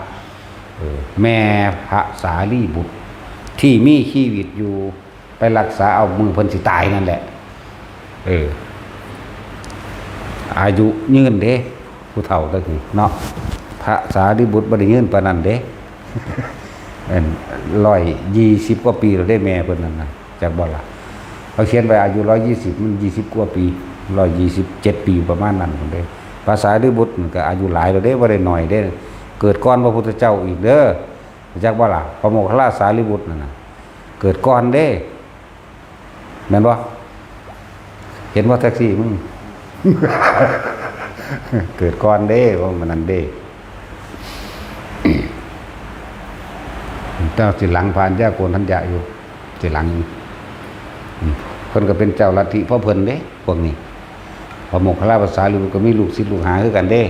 แม่พระสารีบุตรที่มีชีวิตอยู่ไปรักษาเอามือเพิ่นสิตายนั่นแหละอายุยืนเด้ผู้เฒ่าก็คือเนาะพระสารีบุตรบ่ได้ยืนปานนั้นเด้120 กว่าปีแล้วได้แม่เพิ่นนั่นน่ะจักบ่ล่ะเขาเขียนไว้อายุ120มัน20 กว่าปี127 ปีประมาณนั้นพุ่นเด้ภาษาสารีบุตรก็อายุหลายแล้วเด้บ่ได้น้อยเด้เกิดก่อนพระพุทธเจ้าอีกเด้อจักบ่ล่ะพระโมคคัลลาสารีบุตรนั่นน่ะเกิดก่อนเด้แม่นบ่เห็นว่าแท็กซี่มึง เกิดก่อนเด้ว่ามันนั่นเด้ เจ้าสิหลังผ่านยาโกนทัญญะอยู่สิหลังเพิ่นก็เป็นเจ้าลัทธิพ่อเพิ่นเด้พวกนี้พระโมคคัลลาภาษาลิบุตรก็มีลูกศิษย์ลูกหาคือกันเด้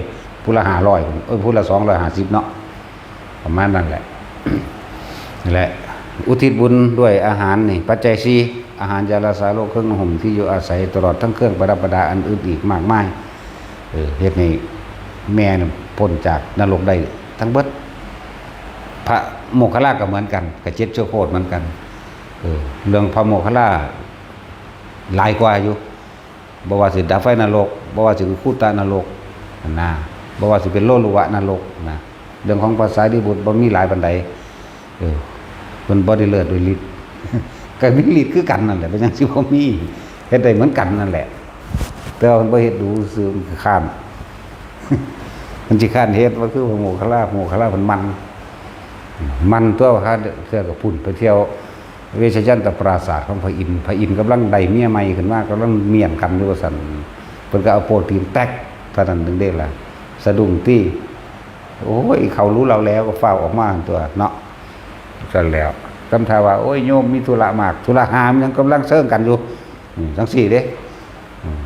ผู้ละ500ผู้ละ250เนาะประมาณนั้นแหละนั่นแหละอุทิศบุญด้วยอาหารนี่ปัจจัย4อาหารยารักษาโรคเครื่องห่มที่อยู่อาศัยตลอดทั้งเครื่องประดับประดาอันอื่นอีกมากมายเฮ็ดให้แม่พ้นจากนรกได้ทั้งเบิดพระโมคคัลลาก็เหมือนกันกับ7ชั่วโคตรเหมือนกันเรื่องพระโมคคัลลาหลายกว่าอยู่บ่ว่าสิดับไฟนรกบ่ว่าสิคูตานรกนะบ่ว่าสิเป็นโลลุวะนรกนะเรื่องของภาษาดิบุตรบ่มีหลายปานใดเพิ่นบ่ได้เลิศด้วยฤทธิ์ก็มีฤทธิ์คือกันนั่นแหละเป็นจังซี่บ่มีเฮ็ดได้เหมือนกันนั่นแหละแต่ว่าเพิ่นบ่เฮ็ดดูซื่อมันคือข้ามมันสิข้านเฮ็ดว่าคือพระโมคคัลลาเพิ่นมันตัวว่าเทื่อก็พุ่นไปเที่ยวเวชยันตปราสาทของพระอินทร์กำลังได้เมียใหม่ขึ้นมากำลังเมียนกันอยู่ว่าซั่นเพิ่นก็เอาโปรตีนแตกเท่านั้นถึงได้ล่ะสะดุ้งตี้โอ้ยเขารู้เราแล้วก็ฟ้าวออกมาตัวเนาะซั่นแล้วคำถามว่าโอ้ยโยมมีธุระมากธุระหามยังกำลังเซิงกันอยู่จังซี่เด้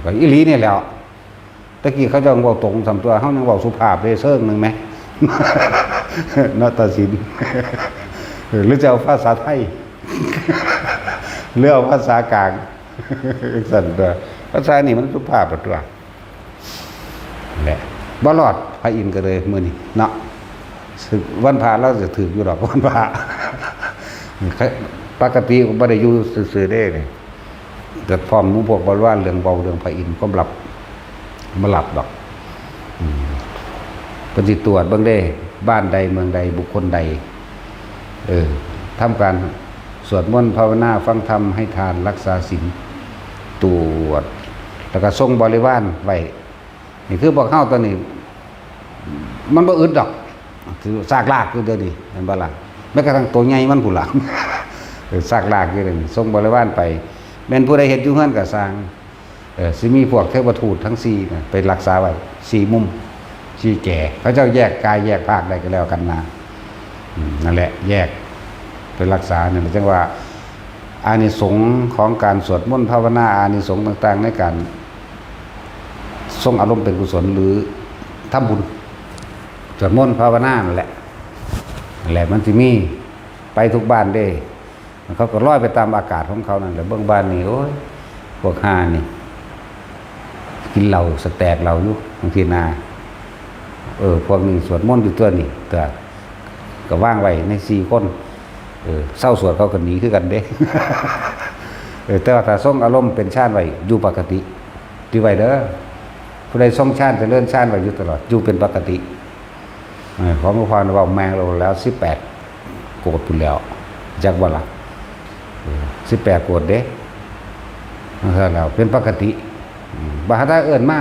ก็อีหลีนี่แหล้วตะกี้เขาจะเว้าตรงสำตัวเฮายังเว้าสุภาพเลยเซิงนึงมั้ยนาฏศิลป์หรือจะเอาภาษาไทยหรือเอาภาษากลางสั่นตัวภาษานี่มันสุภาพตัวแหละบ่รอดพระอินทร์ก็เลยมื้อนี้เนาะวันพระเราจะถืออยู่ดอกวันพระปกติก็บ่ได้อยู่ซื่อๆเด้นี่เกิดพร้อมหมู่พวกบ่ว่าเรื่องเบาเรื่องพระอินทร์ก็หลับบ่หลับดอกเพิ่นสิตรวจเบิ่งเด้บ้านใดเมืองใดบุคคลใดทำการสวดมนต์ภาวนาฟังธรรมให้ทานรักษาศีลตรวจแล้วก็ทรงบริวารไว้นี่คือพวกเฮาตอนนี้มันบ่อึดดอกคือซากลากอยู่เด้อนี่เห็นบ่ล่ะแม้กระทั่งตัวใหญ่มันผู้หลังซากลากอยู่เด้อทรงบริวารไปแม่นผู้ใดเฮ็ดอยู่เฮือนก็สร้างสิมีพวกเทวทูตทั้ง4น่ะไปรักษาไว้4มุม4แก่เขาเจ้าแยกกายแยกภาคได้ก็แล้วกันนะนั่นแหละแยกไปรักษาเนี่ยจังว่าอานิสงส์ของการสวดมนต์ภาวนาอานิสงส์ต่างๆในการทรงอารมณ์เป็นกุศลหรือทำบุญสวดมนต์ภาวนานั่นแหละมันสิมีไปทุกบ้านเด้เขาก็ลอยไปตามอากาศของเขานั่นแหละเบื้องบ้านนี่โอ้ยพวกห่านี่กินเหล้าสแตกเหล้าอยู่บางทีนาพวกนี้สวดมนต์อยู่ตัวนี่ก็ว่างไว้ใน4คนเศร้าสวดเขาก็หนีคือกันเด้ แต่ว่าถ้าทรงอารมณ์เป็นชาติไว้อยู่ปกติที่ไว้เด้อผู้ใดทรงชาติจะเลื่อนชาติไว้อยู่ตลอดอยู่เป็นปกติของพระพรว่าแมงเราแล้ว18โกรธพุ่นแล้วจักบ่ล่ะ18โกรธเด้แล้วเป็นปกติบ่หาได้เอิ้นมา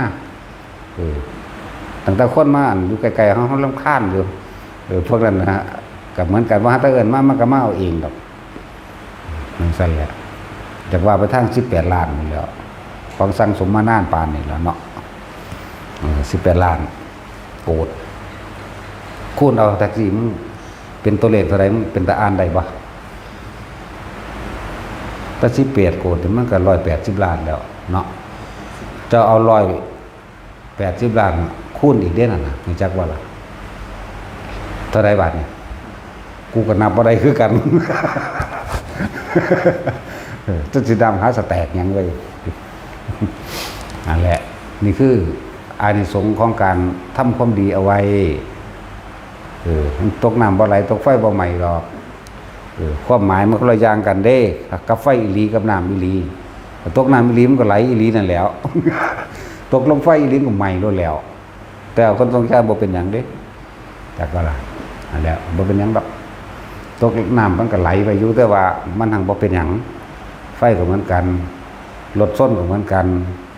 ตั้งแต่คนมาอยู่ไกลๆเฮารำคาญอยู่พวกนั้นนะฮะก็เหมือนกันว่าถ้าเอิ้นมามันก็มาเอาเองดอกมันสั่นแหละ จากว่าไปทาง18 ล้านนี่แล้วของสั่งสมมานานปานนี่แล้วเนาะ18 ล้านโกดคูณเอาแท็กซี่มึงเป็นตัวเลขเท่าไหร่มึงเป็นตาอ่านได้บ่ถ้า18 โกดมันก็180 ล้านแล้วเนาะจะเอา180 ล้านคูณอีกเด้นั่นน่ะรู้จักว่าล่ะเท่าไหร่บาทนี่กูก็นับบ่ได้คือกันจะสิดำหาสแตกหยังไว้นั่นแหละนี่คืออานิสงส์ของการทำความดีเอาไว้ตกน้ำบ่ไหลตกไฟบ่ไหม้หรอกความหมายมันคนละอย่างกันเด้กับไฟอีหลีกับน้ำอีหลีตกน้ำอีหลีมันก็ไหลอีหลีนั่นแหล้วตกลงไฟอีหลีก็ไหม้ล้วนแล้วแต่คนต้องชาติบ่เป็นหยังเด้จากว่าล่ะนั่นแหละบ่เป็นหยังดอกตกน้ำมันก็ไหลไปอยู่แต่ว่ามันหังบ่เป็นหยังไฟก็เหมือนกันรถส้นก็เหมือนกัน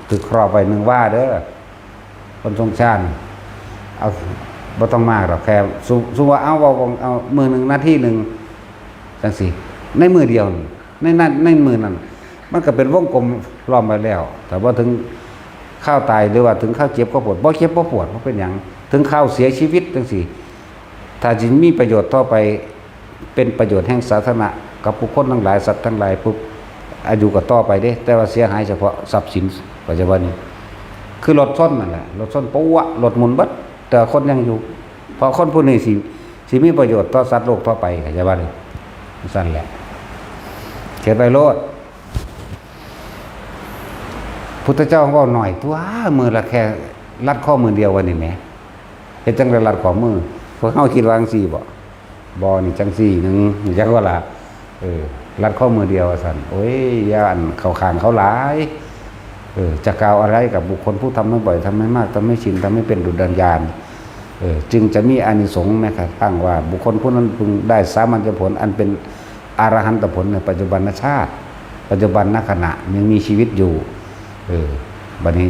ตึกครอบไปนึงว่าเด้อคนทรงชาติเอาบ่ต้องมากหรอกแค่สู้ว่าเอามือหนึ่งนาทีหนึ่งจังสิในมือเดียวในมือนั้นมันก็เป็นวงกลมล้อมไปแล้วแต่ว่าถึงข้าวตายหรือว่าถึงข้าวเจ็บก็ปวดบ่เจ็บบ่ปวดบ่เป็นหยังถึงข้าวเสียชีวิตจังสิถ้าจิมีประโยชน์ต่อไปเป็นประโยชน์แห่งสาธารณะกับผู้คนทั้งหลายสัตว์ทั้งหลายปุ๊บอายุก็ต่อไปเด้แต่ว่าเสียหายเฉพาะทรัพย์สินปัจจุบันนี้คือรถชนนั่นแหละรถชนปุ๊วะรถหมุนเบิดแต่คนยังอยู่เพราะคนผู้นี้สิมีประโยชน์ต่อสัตว์โลกต่อไปปัจจุบันนี้สั่นแหละเขียนไปโลดพุทธเจ้าก็หน่อยตัวมือละแค่ลัดข้อมือเดียววันนี้แหมเฮ็ดจังได๋ลัดข้อมือพวกเฮาคิดว่าจังซี่บ่นี่จังซี่นึงจักว่าล่ะลัดข้อมือเดียวสั่นโอ้ยย่านเข้าข้างเขาหลายจะกล่าวอะไรกับบุคคลผู้ทำไม่บ่อยทำไม่มากทำไม่ชินทำไม่เป็นดุจดัญญาณจึงจะมีอานิสงส์แม้กระทั่งว่าบุคคลผู้นั้นพึงได้สามัญญผลอันเป็นอรหันตผลในปัจจุบันชาติปัจจุบันณขณะยังมีชีวิตอยู่บัดนี้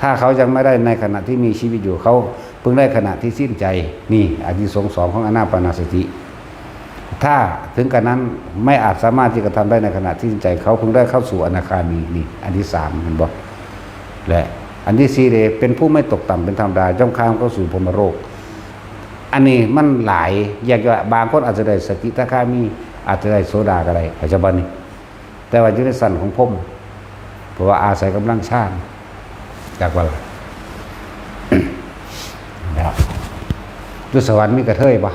ถ้าเขายังไม่ได้ในขณะที่มีชีวิตอยู่เขาเพิ่งได้ขณะที่สิ้นใจนี่อานิสงส์2ของอานาปานสติถ้าถึงกันนั้นไม่อาจสามารถที่จะทำได้ในขณะที่สิ้นใจเขาเพิ่งได้เข้าสู่อนาคามีนี่อันที่3เห็นบ่และอันที่4เลยเป็นผู้ไม่ตกต่ำเป็นธรรมดาย่อมข้ามเข้าสู่พรหมโลกอันนี้มันหลายอย่างว่าบางคนอาจจะได้สกิทาคามีอาจจะได้โสดาก็ได้ปัจจุบันนี้แต่ว่าอยู่ในสันของพรหมเพราะว่าอาศัยกำลังชาติจากว่านะครับดูสวรรค์มีกระเทยบ่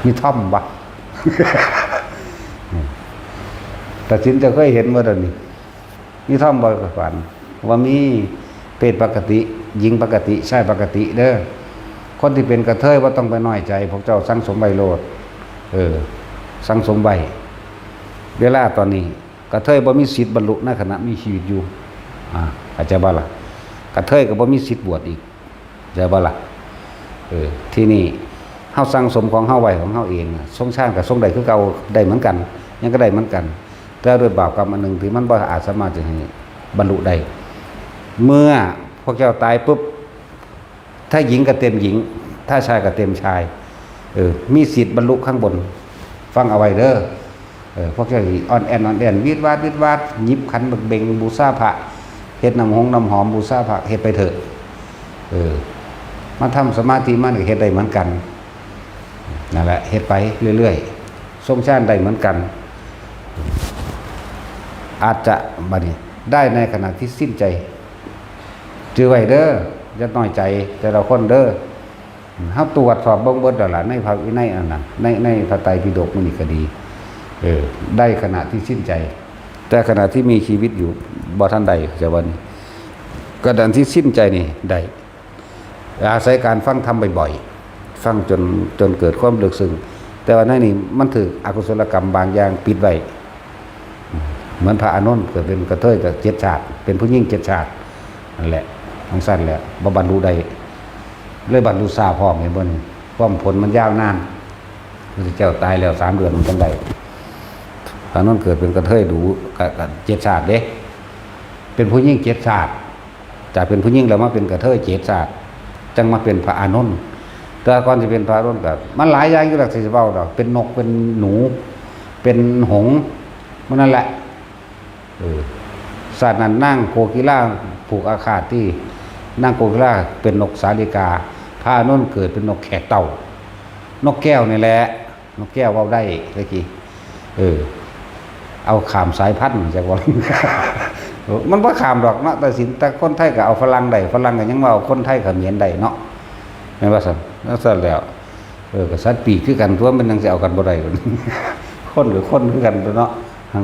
มีท่อมบ่แต่สินจะเคยเห็นว่าเดี๋ยวนี้มีท่อมบ่กับฝันว่ามีเพศปกติหญิงปกติชายปกติเด้อคนที่เป็นกระเทยว่าต้องไปน้อยใจพวกเจ้าสั่งสมใบโลดสั่งสมใบเวลาตอนนี้กระเทยบ่มีสิทธิ์บรรลุในขณะมีชีวิตอยู่อาจจะบ่ล่ะกระเทยก็บ่มีสิทธิ์บวชอีกจะบ่ล่ะที่นี่เฮาสั่งสมของเฮาไว้ของเฮาเองทรงชาติกับทรงใดคือเก่าได้เหมือนกันยังก็ได้เหมือนกันแต่ด้วยบาปกรรมอันหนึ่งที่มันบ่อาจสามารถจะให้บรรลุได้เมื่อพวกเจ้าตายปุ๊บถ้าหญิงก็เต็มหญิงถ้าชายก็เต็มชายมีสิทธิ์บรรลุข้างบนฟังเอาไว้เด้อพวกเจ้าอ่อนแอนวิดวาดหยิบขันบักเบงบูชาพระเฮ็ดน้ำหอมบูชาพระเฮ็ดไปเถอะมาทำสมาธิมันก็เฮ็ดได้เหมือนกันนั่นแหละเฮ็ดไปเรื่อยๆทรงชาติได้เหมือนกันอาจจะบัดนี้ได้ในขณะที่สิ้นใจจือไว้เด้ออย่าน้อยใจแต่ละคนเด้อเฮาตรวจสอบเบิ่งเบิดแล้วล่ะในพระวินัยอันนั้นในพระไตรปิฎกมันนี่ก็ดีได้ขณะที่สิ้นใจแต่ขณะที่มีชีวิตอยู่บ่ทันใดจะวันนี้ขณะที่สิ้นใจนี่ได้อาศัยการฟังธรรมบ่อยๆฟังจนเกิดความลึกซึ้งแต่ว่าในนี้มันถืออกุศลกรรมบางอย่างปิดไว้เหมือนพระอานนท์เกิดเป็นกระเทยกับ7 ชาติเป็นผู้หญิง7 ชาตินั่นแหละทั้งสั้นแหละบ่บรรลุได้เลยบรรลุซาพร้อมเห็นบ่นี่ความผลมันยาวนานพระเจ้าตายแล้ว3 เดือนมันจังได๋พระอานนท์เกิดเป็นกระเทยดูกับ7 ชาติเด้เป็นผู้หญิง7 ชาติจากเป็นผู้หญิงแล้วมาเป็นกระเทย7 ชาติจังมาเป็นพระอานนท์แต่ก่อนจะเป็นพระอานนท์ก็มันหลายอย่างอยู่หลักสิเว้าดอกเป็นนกเป็นหนูเป็นหงส์ มันนั่นแหละศาสตร์นั้นนั่งโกกีฬาผูกอาคาตที่นั่งโกกีฬาเป็นนกสาลิกาพระอานนท์เกิดเป็นนกแขกเต่านกแก้วนี่แหละนกแก้วเว้าได้เมื่อกี้เอาขามสายพันธุ์จากว่า มันว่าขามดอกเนาะแต่สินแต่คนไทยก็เอาฝรั่งได้ฝรั่งก็ยังว่าเอาคนไทยเขมรได้เนาะแม่นว่าซั่นนั่นซั่นแล้วก็สัตว์ปีกคือกันทั่วมันยังสิเอากันบ่ได้ คนหรือคนคือกันเนาะทั้ง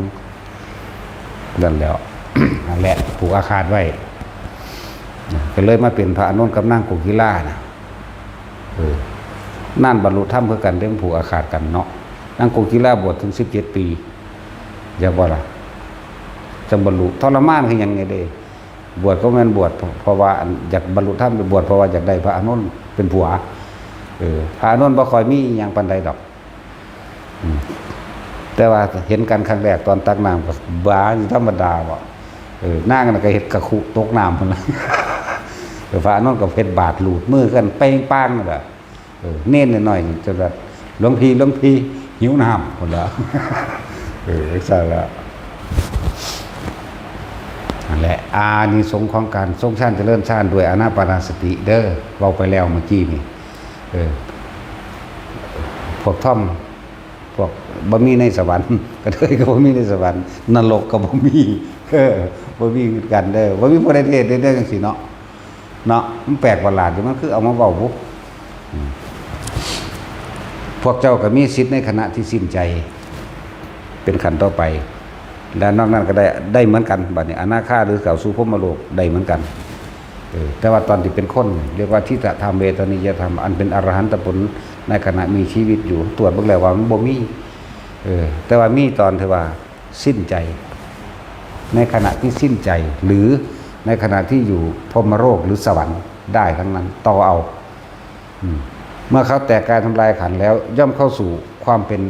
นั่นแล้ว นั่นแหละผูกอาคาตไว้ก็เลยมาเป็นพระอานนท์กับนางกุกิลานะนั่นบรรลุธรรมเพื่อกันเรื่องผูกอาคาตกันเนาะนางกุกิลาบวชถึง17 ปีอย่าบ่ล่ะจังบรรลุทรมานคือยังไงเด้บวชก็แม่นบวชเพราะว่าอยากบรรลุธรรมไปบวชเพราะว่าอยากได้พระอานนท์เป็นผัวพระอานนท์บ่ค่อยมีหยังปานใดดอกแต่ว่าเห็นกันครั้งแรกตอนตักน้ำก็บ้าธรรมดาบ่นางน่ะก็เฮ็ดกะคุตกน้ำพุ่นล่ะพระอานนท์ก็เฮ็ดบาตรลูดมือกันเป้งป้างนั่นล่ะเน้นหน่อยๆจนว่าหลวงพี่หิวน้ำพุ่นล่ะซั่นล่ะนั่นแหละอานิสงส์ของการทรงฌานเจริญฌานด้วยอานาปานสติเด้อเว้าไปแล้วเมื่อกี้นี่พวกท่อมพวกบ่มีในสวรรค์กระเทยก็บ่มีในสวรรค์นรกก็บ่มีบ่มีกันเด้อบ่มีผู้ใดเทศน์เด้อจังซี่เนาะมันแปลกประหลาดอยู่มันคือเอามาเว้าบุพวกเจ้าก็มีสิทธิ์ในขณะที่สิ้นใจเป็นขันต่อไปและนอกนั้นก็ได้เหมือนกันบัดนี้อนาคาหรือเข้าสู่พรหมโลกได้เหมือนกันแต่ว่าตอนที่เป็นคนเรียกว่าทิฏฐธรรมเวทนิยธรรมอันเป็นอรหันตผลในขณะมีชีวิตอยู่ตรวจเบิ่งแล้วว่ามันบ่มีแต่ว่ามีตอนที่ว่าสิ้นใจในขณะที่สิ้นใจหรือในขณะที่อยู่พรหมโลกหรือสวรรค์ได้ทั้งนั้นต่อเอาเมื่อเขาแตกกายทำลายขันธ์แล้วย่อมเข้าสู่ความเป็น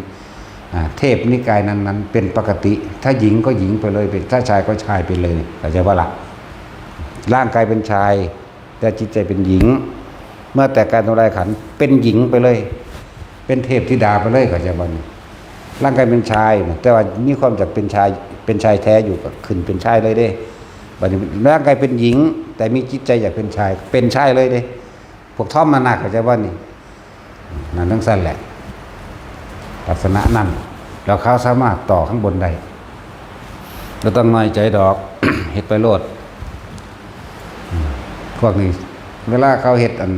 เทพนิกายนั้นเป็นปกติถ้าหญิงก็หญิงไปเลยถ้าชายก็ชายไปเลยเข้าใจว่าล่ะร่างกายเป็นชายแต่จิตใจเป็นหญิงเมื่อแต่การทำลายขันธ์เป็นหญิงไปเลยเป็นเทพธิดาไปเลยเข้าใจบ่ร่างกายเป็นชายแต่ว่ามีความจากเป็นชายแท้อยู่ก็ขึ้นเป็นชายเลยเด้บัดนี้ร่างกายเป็นหญิงแต่มีจิตใจอยากเป็นชายเลยเด้พวกท่อมมาหนักเข้าใจบ่นี่นั่นทั้งสั้นแหละลักษณะนั้นแล้วเขาสามารถต่อข้างบนได้เราต้องน้อยใจดอก เฮ็ดไปโลดพวกนี้เวลาเขาเฮ็ดอัน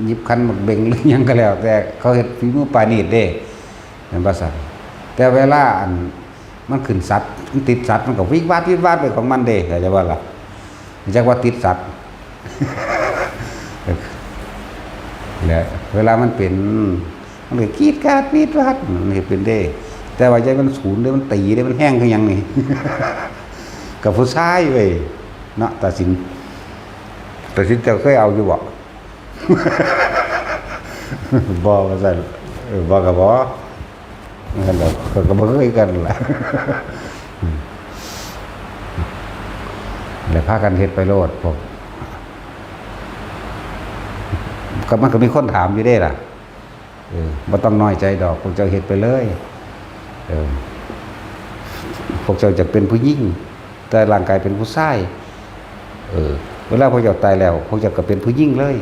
ยิบคันหมกเบ่งหรือยังก็แล้วแต่เขาเฮ็ดฝีมือปราณีตเด้เป็นภาษาแต่เวลาอันมันขึ้นสัตว์มันติดสัตว์มันก็วิวาดไปของมันเด้เข้าใจบ่ล่ะจักว่าติดสัตว์ แล้วเวลามันเป็นมันก็กรีดกราดวีดวาดมันเฮ็ดเป็นเด้แต่ว่าใจมันสูญเด้มันตีเด้มันแห้งคือหยังนี่ กับผู้ชายเว้ยเนาะตัดสินเจ้าเคยเอาอยู่บ่ บ่ว่าซั่นบ่ก็บ่นั่นแหละก็บ่เคยกันล่ะ แล้วพากันเฮ็ดไปโลดพวกก็มันก็มีคนถามอยู่เด้ล่ะบ่ต้องน้อยใจดอกพวกเจ้าเฮ็ดไปเลยพวกเจ้าจะเป็นผู้หญิงแต่ร่างกายเป็นผู้ชายเวลาพวกเจ้าตายแล้วพวกเจ้าก็เป็นผู้หญิงเลย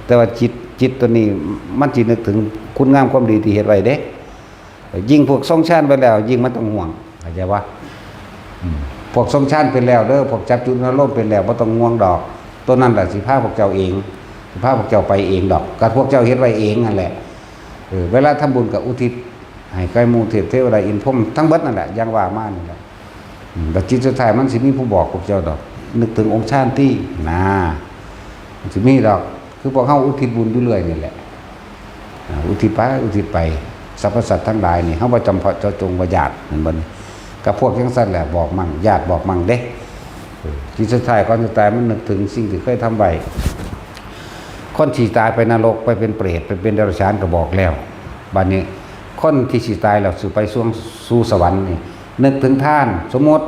แต่ว่าจิตตัวนี้มันสินึกถึงคุณงามความดีที่เฮ็ดไว้เด้ยิ่งพวกทรงฌานไปแล้วยิ่งมันต้องห่วงเข้าใจว่าพวกทรงฌานเป็นแล้วเด้อพวกจับจุดอารมณ์เป็นแล้วบ่ต้องห่วงดอกตัวนั้นล่ะสิพาพวกเจ้าเองสิพาพวกเจ้าไปเองดอกก็พวกเจ้าเฮ็ดไว้เองนั่นแหละเวลาทำบุญกับอุทิศให้ใกล้หมู่เทพเทวดาอินทร์พรหมทั้งเบิดนั่นแหละอย่างว่ามานี่แหละแต่จิตสุดท้ายมันสิมีผู้บอกพวกเจ้าดอกนึกถึงองค์ฌานที่มันสิมีดอกคือพวกเฮาอุทิศบุญอยู่เรื่อยนี่แหละอุทิศไปสรรพสัตว์ทั้งหลายนี่เฮาบ่จำเพาะเจาะจงว่าญาตินั่นบ่กับพวกจังซั่นแหละบอกมั่งญาติบอกมั่งเด้จิตสุดท้ายก่อนจะตายมันนึกถึงสิ่งที่เคยทำไว้คนที่ตายไปนรกไปเป็นเปรตไปเป็นเดรัจฉานก็บอกแล้วบัดนี้คนที่สิตายแล้วสิไปสู่สวรรค์นี่นึกถึงท่านสมมติ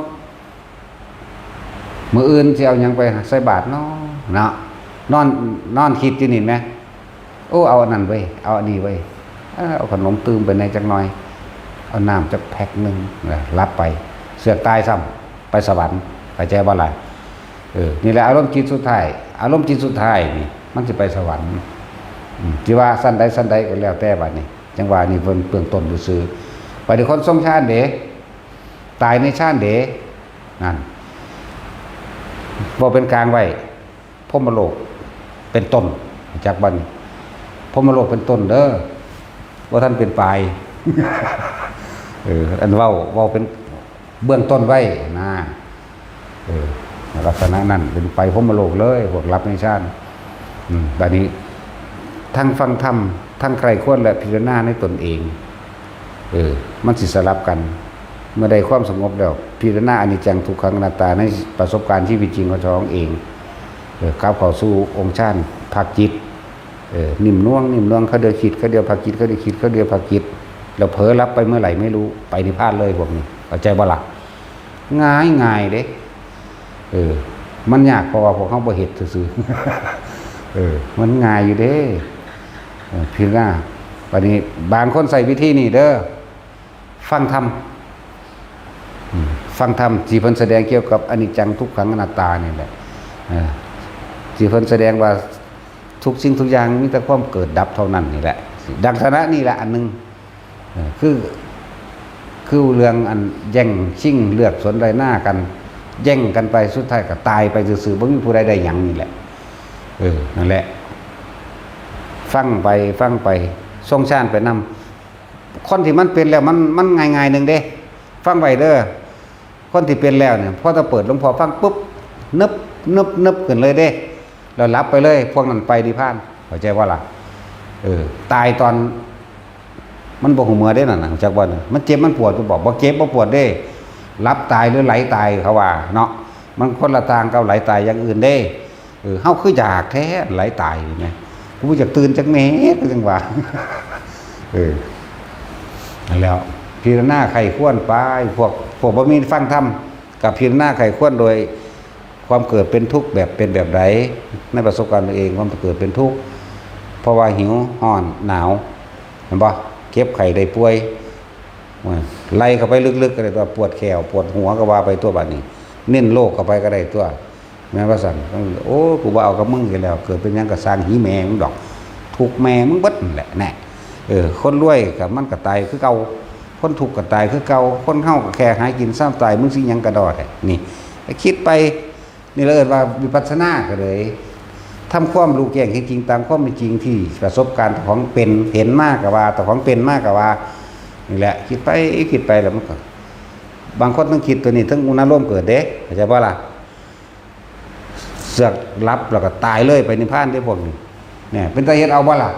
มื้ออื่นสิเอาหยังไปใส่บาตรเนาะนอนคิดอยู่นี่แหมโอ้เอาอันนั้นไว้เอาอันนี้ไว้เอาขนมตื้มไปในจักหน่อยเอาน้ำจักแพ็คนึงรับไป เสือกตายซ้ำไปสวรรค์ไปใจบ่ล่ะนี่แหละอารมณ์จิตสุดท้ายอารมณ์จิตสุดท้ายนี่มันสิไปสวรรค์จิว่าสั้นใดก็แล้วแต่บัดนี้จังว่านี่เพิ่นเบื้องต้นซื่อไปที่คนทรงชาติเด้ตายในชาติเด้นั่นบ่เป็นกลางไว้พรหมโลกเป็นต้นจากบัดนี้พรหมโลกเป็นต้นเด้อว่าท่านเป็นปลายอันเว้าเป็นเบื้องต้นไว้นะลักษณะนั้นเป็นไปพรหมโลกเลยพวกรับในชาติบัดนี้ทั้งฟังธรรมทั้งใครควรและพิจารณาในตนเองมันสิสลับกันเมื่อใดความสงบแล้วพิจารณาอนิจจังทุกขังอนัตตาในประสบการณ์ชีวิตจริงของท้องเองก้าวเข้าสู่องค์ฌานภาคจิตนิ่มน่วงเขาเดียวคิดเขาเดียวภาคจิตเขาเดียวคิดเขาเดียวภาคจิตเราเผลอรับไปเมื่อไหร่ไม่รู้ไปนิพพานเลยพวกนี้เข้าใจบ่ล่ะง่ายเด้มันยากเพราะว่าพวกเขาบ่เฮ็ดซื่อมันง่ายอยู่เด้พิจารณาวันนี้บางคนใส่วิธีนี่เด้อฟังธรรมที่เพิ่นแสดงเกี่ยวกับอนิจจังทุกขังอนัตตานี่แหละที่เพิ่นแสดงว่าทุกสิ่งทุกอย่างมีแต่ความเกิดดับเท่านั้นนี่แหละดังฐานะนี่แหละอันนึงคือเรื่องอันแย่งชิงเลือกสนไรหน้ากันแย่งกันไปสุดท้ายก็ตายไปซื่อๆบ่มีผู้ใดได้หยังนี่แหละนั่นแหละฟังไปทรงชาติไปนำคนที่มันเป็นแล้วมันง่ายๆนึงเด้ฟังไว้เด้อคนที่เป็นแล้วเนี่ยพอจะเปิดหลวงพ่อฟังปุ๊บนึบขึ้นเลยเด้แล้วรับไปเลยพวกนั้นไปนิพพานเข้าใจว่าล่ะตายตอนมันบ่หูเมื่อเด้นั่นน่ะจักบ่น่ะมันเจ็บมันปวดก็บอกบ่เจ็บบ่ปวดเด้รับตายหรือไหลตายเขาว่าเนาะมันคนละทางกับไหลตายอย่างอื่นเด้เฮาคืออยากแท้ไหลตายนี่แหมกูอยากตื่นจักแหน่จังว่านั่นแล้วพิจารณาไข้ควรไปพวกบ่มีฟังธรรมกับพิจารณาไข้ควรโดยความเกิดเป็นทุกข์แบบเป็นแบบใดในประสบการณ์ตัวเองความเกิดเป็นทุกข์เพราะว่าหิวร้อนหนาวเห็นบ่เก็บไข้ได้ป่วยไล่เข้าไปลึกๆก็ได้ตัวปวดแขวปวดหัวก็ว่าไปตัวบัดนี้เน้นโรคเข้าไปก็ได้ตัวแม่ว่าซั่นโอ้กูบ่เอากับมึงกันแล้วเกิดเป็นหยังก็สร้างหีแม่มึงดอกทุกแม่มึงเบิดนั่นแหละแน่คนรวยก็มันก็ตายคือเก่าคนทุกข์ก็ตายคือเก่าคนเฮาก็แค่หากินซ้ำตายมึงสิหยังกระดอดนี่คิดไปนี่เลยว่าวิปัสสนาก็เลยทำความรู้แจ้งจริงๆตามความเป็นจริงที่ประสบการณ์ของเป็นเห็นมากกว่าแต่ของเป็นมากกว่านี่แหละคิดไปแล้วมันก็บางคนต้องคิดตัวนี้ทั้งอุณหภูมิเกิดเด้เข้าใจบ่ล่ะเสือกรับแล้วก็ตายเลยไปนิพพานได้พวกนี้เนี่ยเป็นตาเฮ็ดเอาบ่ล่ะ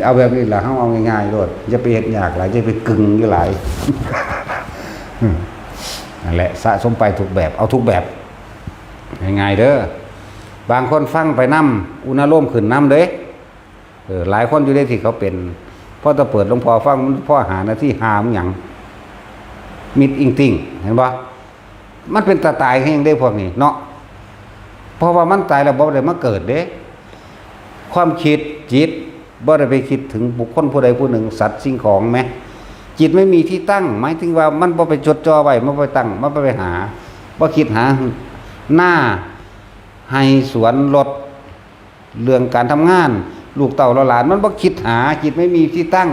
เอาแบบนี้ล่ะเฮาเอาง่ายๆโลดอย่าไปเฮ็ดยากหลายอย่าไปกึ่งอยู่หลายนั่นแหละสะสมไปทุกแบบเอาทุกแบบง่ายๆเด้อบางคนฟังไปนํอุณหภูมิขึ้นนํเด้หลายคนอยู่ได้ที่เขาเป็นพอจะเปิดหลวงพ่อฟังพ่อหาหน้าที่หามหยังมิดอิงติ่งเห็นบ่มันเป็นตายให้ยังได้พวกนี้เนาะเพราะว่ามันตายแล้วบ่ได้มาเกิดเด้ความคิดจิตบ่ได้ไปคิดถึงบุคคลผู้ใดผู้หนึ่งสัตว์สิ่งของแม้จิตไม่มีที่ตั้งหมายถึงว่ามันบ่ไปจดจ่อไว้มันบ่ไปตั้งมันบ่ไปหาบ่คิดหาหน้าให้สวนรถเรื่องการทำงานลูกเต่าหลานมันบ่คิดหาจิตไม่มีที่ตั้ง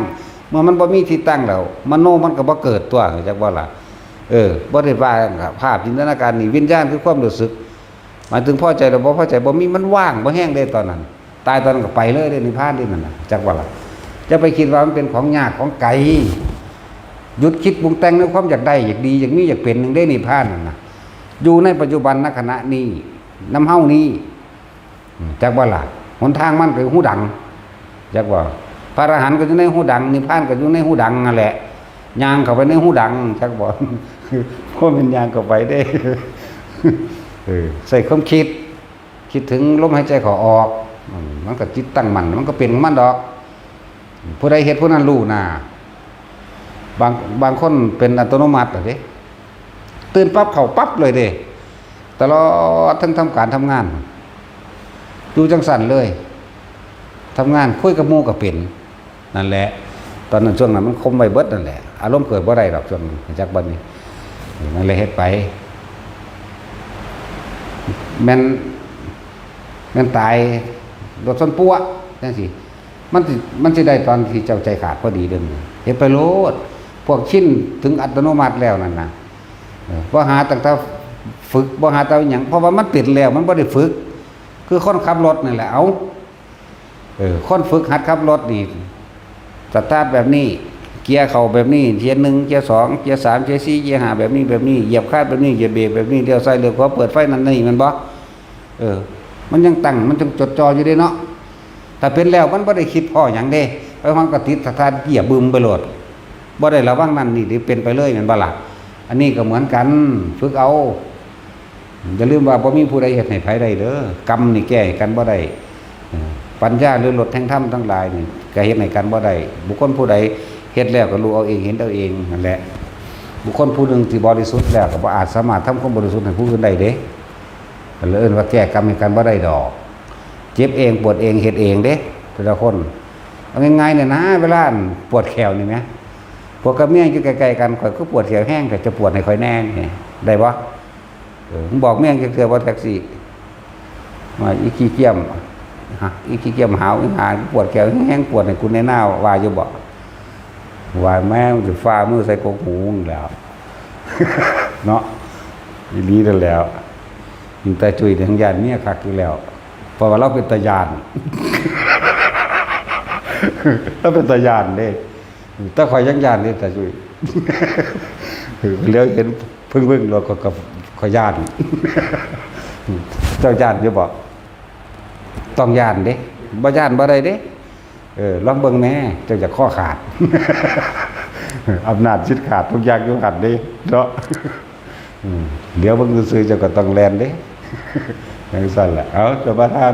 เมื่อมันบ่มีที่ตั้งแล้วมโนมันก็บ่เกิดตัวจักบ่ล่ะบ่ได้ว่าภาพจินตนาการนี่วิญญาณคือความรู้สึกหมายถึงพอใจหรือบ่พอใจบ่มีมันว่างบ่แห้งได้ตอนนั้นตายตอนนั้นก็ไปเลยได้นิพพานได้นั่นน่ะจักว่าล่ะจะไปคิดว่ามันเป็นของยากของไกลหยุดคิดปรุงแต่งในความอยากได้อยากดีอยากมีอยากเป็นนึงได้นิพพานนั่นน่ะอยู่ในปัจจุบันณขณะนี้น้ำเฮานี้จักว่าล่ะหนทางมันก็หูดังจักว่าพระอรหันต์ก็อยู่ในหูดังนิพพานก็อยู่ในหูดังนั่นแหละย่างเข้าไปในหูดังจักบ่เพราะมันย่างเข้าไปได้ใส่ความคิดถึงลมหายใจเข้าออกมันก็จิตตั้งมั่นมันก็เป็นของมันดอกผู้ใดเฮ็ดผู้นั้นรู้น่ะบางคนเป็นอัตโนมัติเด้ตื่นปั๊บเข้าปั๊บเลยเด้ตลอดทั้งทำการทำงานอยู่จังสั่นเลยทำงานคุยกับหมู่ก็เป็นนั่นแหละตอนนั้นช่วงนั้นมันคมไว้เบิดนั่นแหละอารมณ์เกิดบ่ได้ดอกช่วงจักบัดนี้ นั่นเลยเฮ็ดไปแม่นตายรถชนปัวจังซี่มันสิได้ตอนที่เจ้าใจขาดพอดีเด้อเฮ็ดไปโลดพวกชิ้นถึงอัตโนมัติแล้วนั่นน่ะบ่หาตั้งแต่ฝึกบ่หาแต่หยังเพราะว่ามันเป็นแล้วมันบ่ได้ฝึกคือคนขับรถนั่นแหละเอาคนฝึกหัดขับรถนี่สตาร์ทแบบนี้เกียร์เข้าแบบนี้เกียร์1เกียร์2เกียร์3เกียร์4เกียร์5แบบนี้เหยียบคลัตช์แบบนี้เหยียบเบรกแบบนี้เลี้ยวซ้ายเลี้ยวขวาเปิดไฟนั่นนี่มันบ่มันยังตั้งมันจึงจดจ่ออยู่เด้เนาะถ้าเป็นแล้วมันบ่ได้คิดพ่อหยังเด้ไปฮ้อนก็ติดสตาร์ทเหยียบบึมไปโลดบ่ได้ระวังนั่นนี่ที่เป็นไปเลยแม่นบ่ล่ะอันนี้ก็เหมือนกันฝึกเอาอย่าลืมว่าบ่มีผู้ใดเฮ็ดให้ไผได้เด้อกรรมนี่แก้กันบ่ได้ปัญญาหรือลดแห่งธรรมทั้งหลายนี่ก็เฮ็ดให้กันบ่ได้บุคคลผู้ใดเฮ็ดแล้วก็รู้เอาเองเห็นเอาเองนั่นแหละบุคคลผู้หนึ่งที่บริสุทธิ์แล้วก็บ่อาจสามารถทำความบริสุทธิ์ให้ผู้อื่นได้เด้ก็เลยเอิ้นว่าแก้กรรมให้กันบ่ได้ดอกเจ็บเองปวดเองเฮ็ดเองเด้แต่ละคนเอาง่ายๆเนี่ยนะเวลาปวดแขวนี่แหมพวกกับเมียอยู่ใกล้ๆกันข่อยก็ปวดแขวแห้งก็จะปวดให้ข่อยแน่นี่ได้บ่ผมบอกเมียจักเทื่อบ่แท็กซี่มาอีขี้เกียมอีขี้เกียมหาวอีหาปวดแขวแห้งปวดให้คุณในหน้าว่าอยู่บ่ว่าแม่มันจะฟ้ามือใส่กกหูแล้วเนาะอีนี้นั่นแล้วยิงตาจุยทางญาติเมียคักอยู่แล้วเพราะว่าเราเป็นตาญาณเราเป็นตาญาณเด้ถ้าข่อยยังญาณนี่ตาจุยเลี้ยวเห็นพึ่งเราก็ข่อยญาณเจ้าญาณอยู่บ่ต้องญาณเด้บ่ญาณบ่ได้เด้ลองเบิ่งแม่เจ้าจะข้อขาดอำนาจชิดขาดทุกอย่างอยู่หัดเด้เนาะเดี๋ยวเบิ่งซื่อๆเจ้าก็ต้องแลนเด้จังซั่นแหละเอาเจ้าประธาน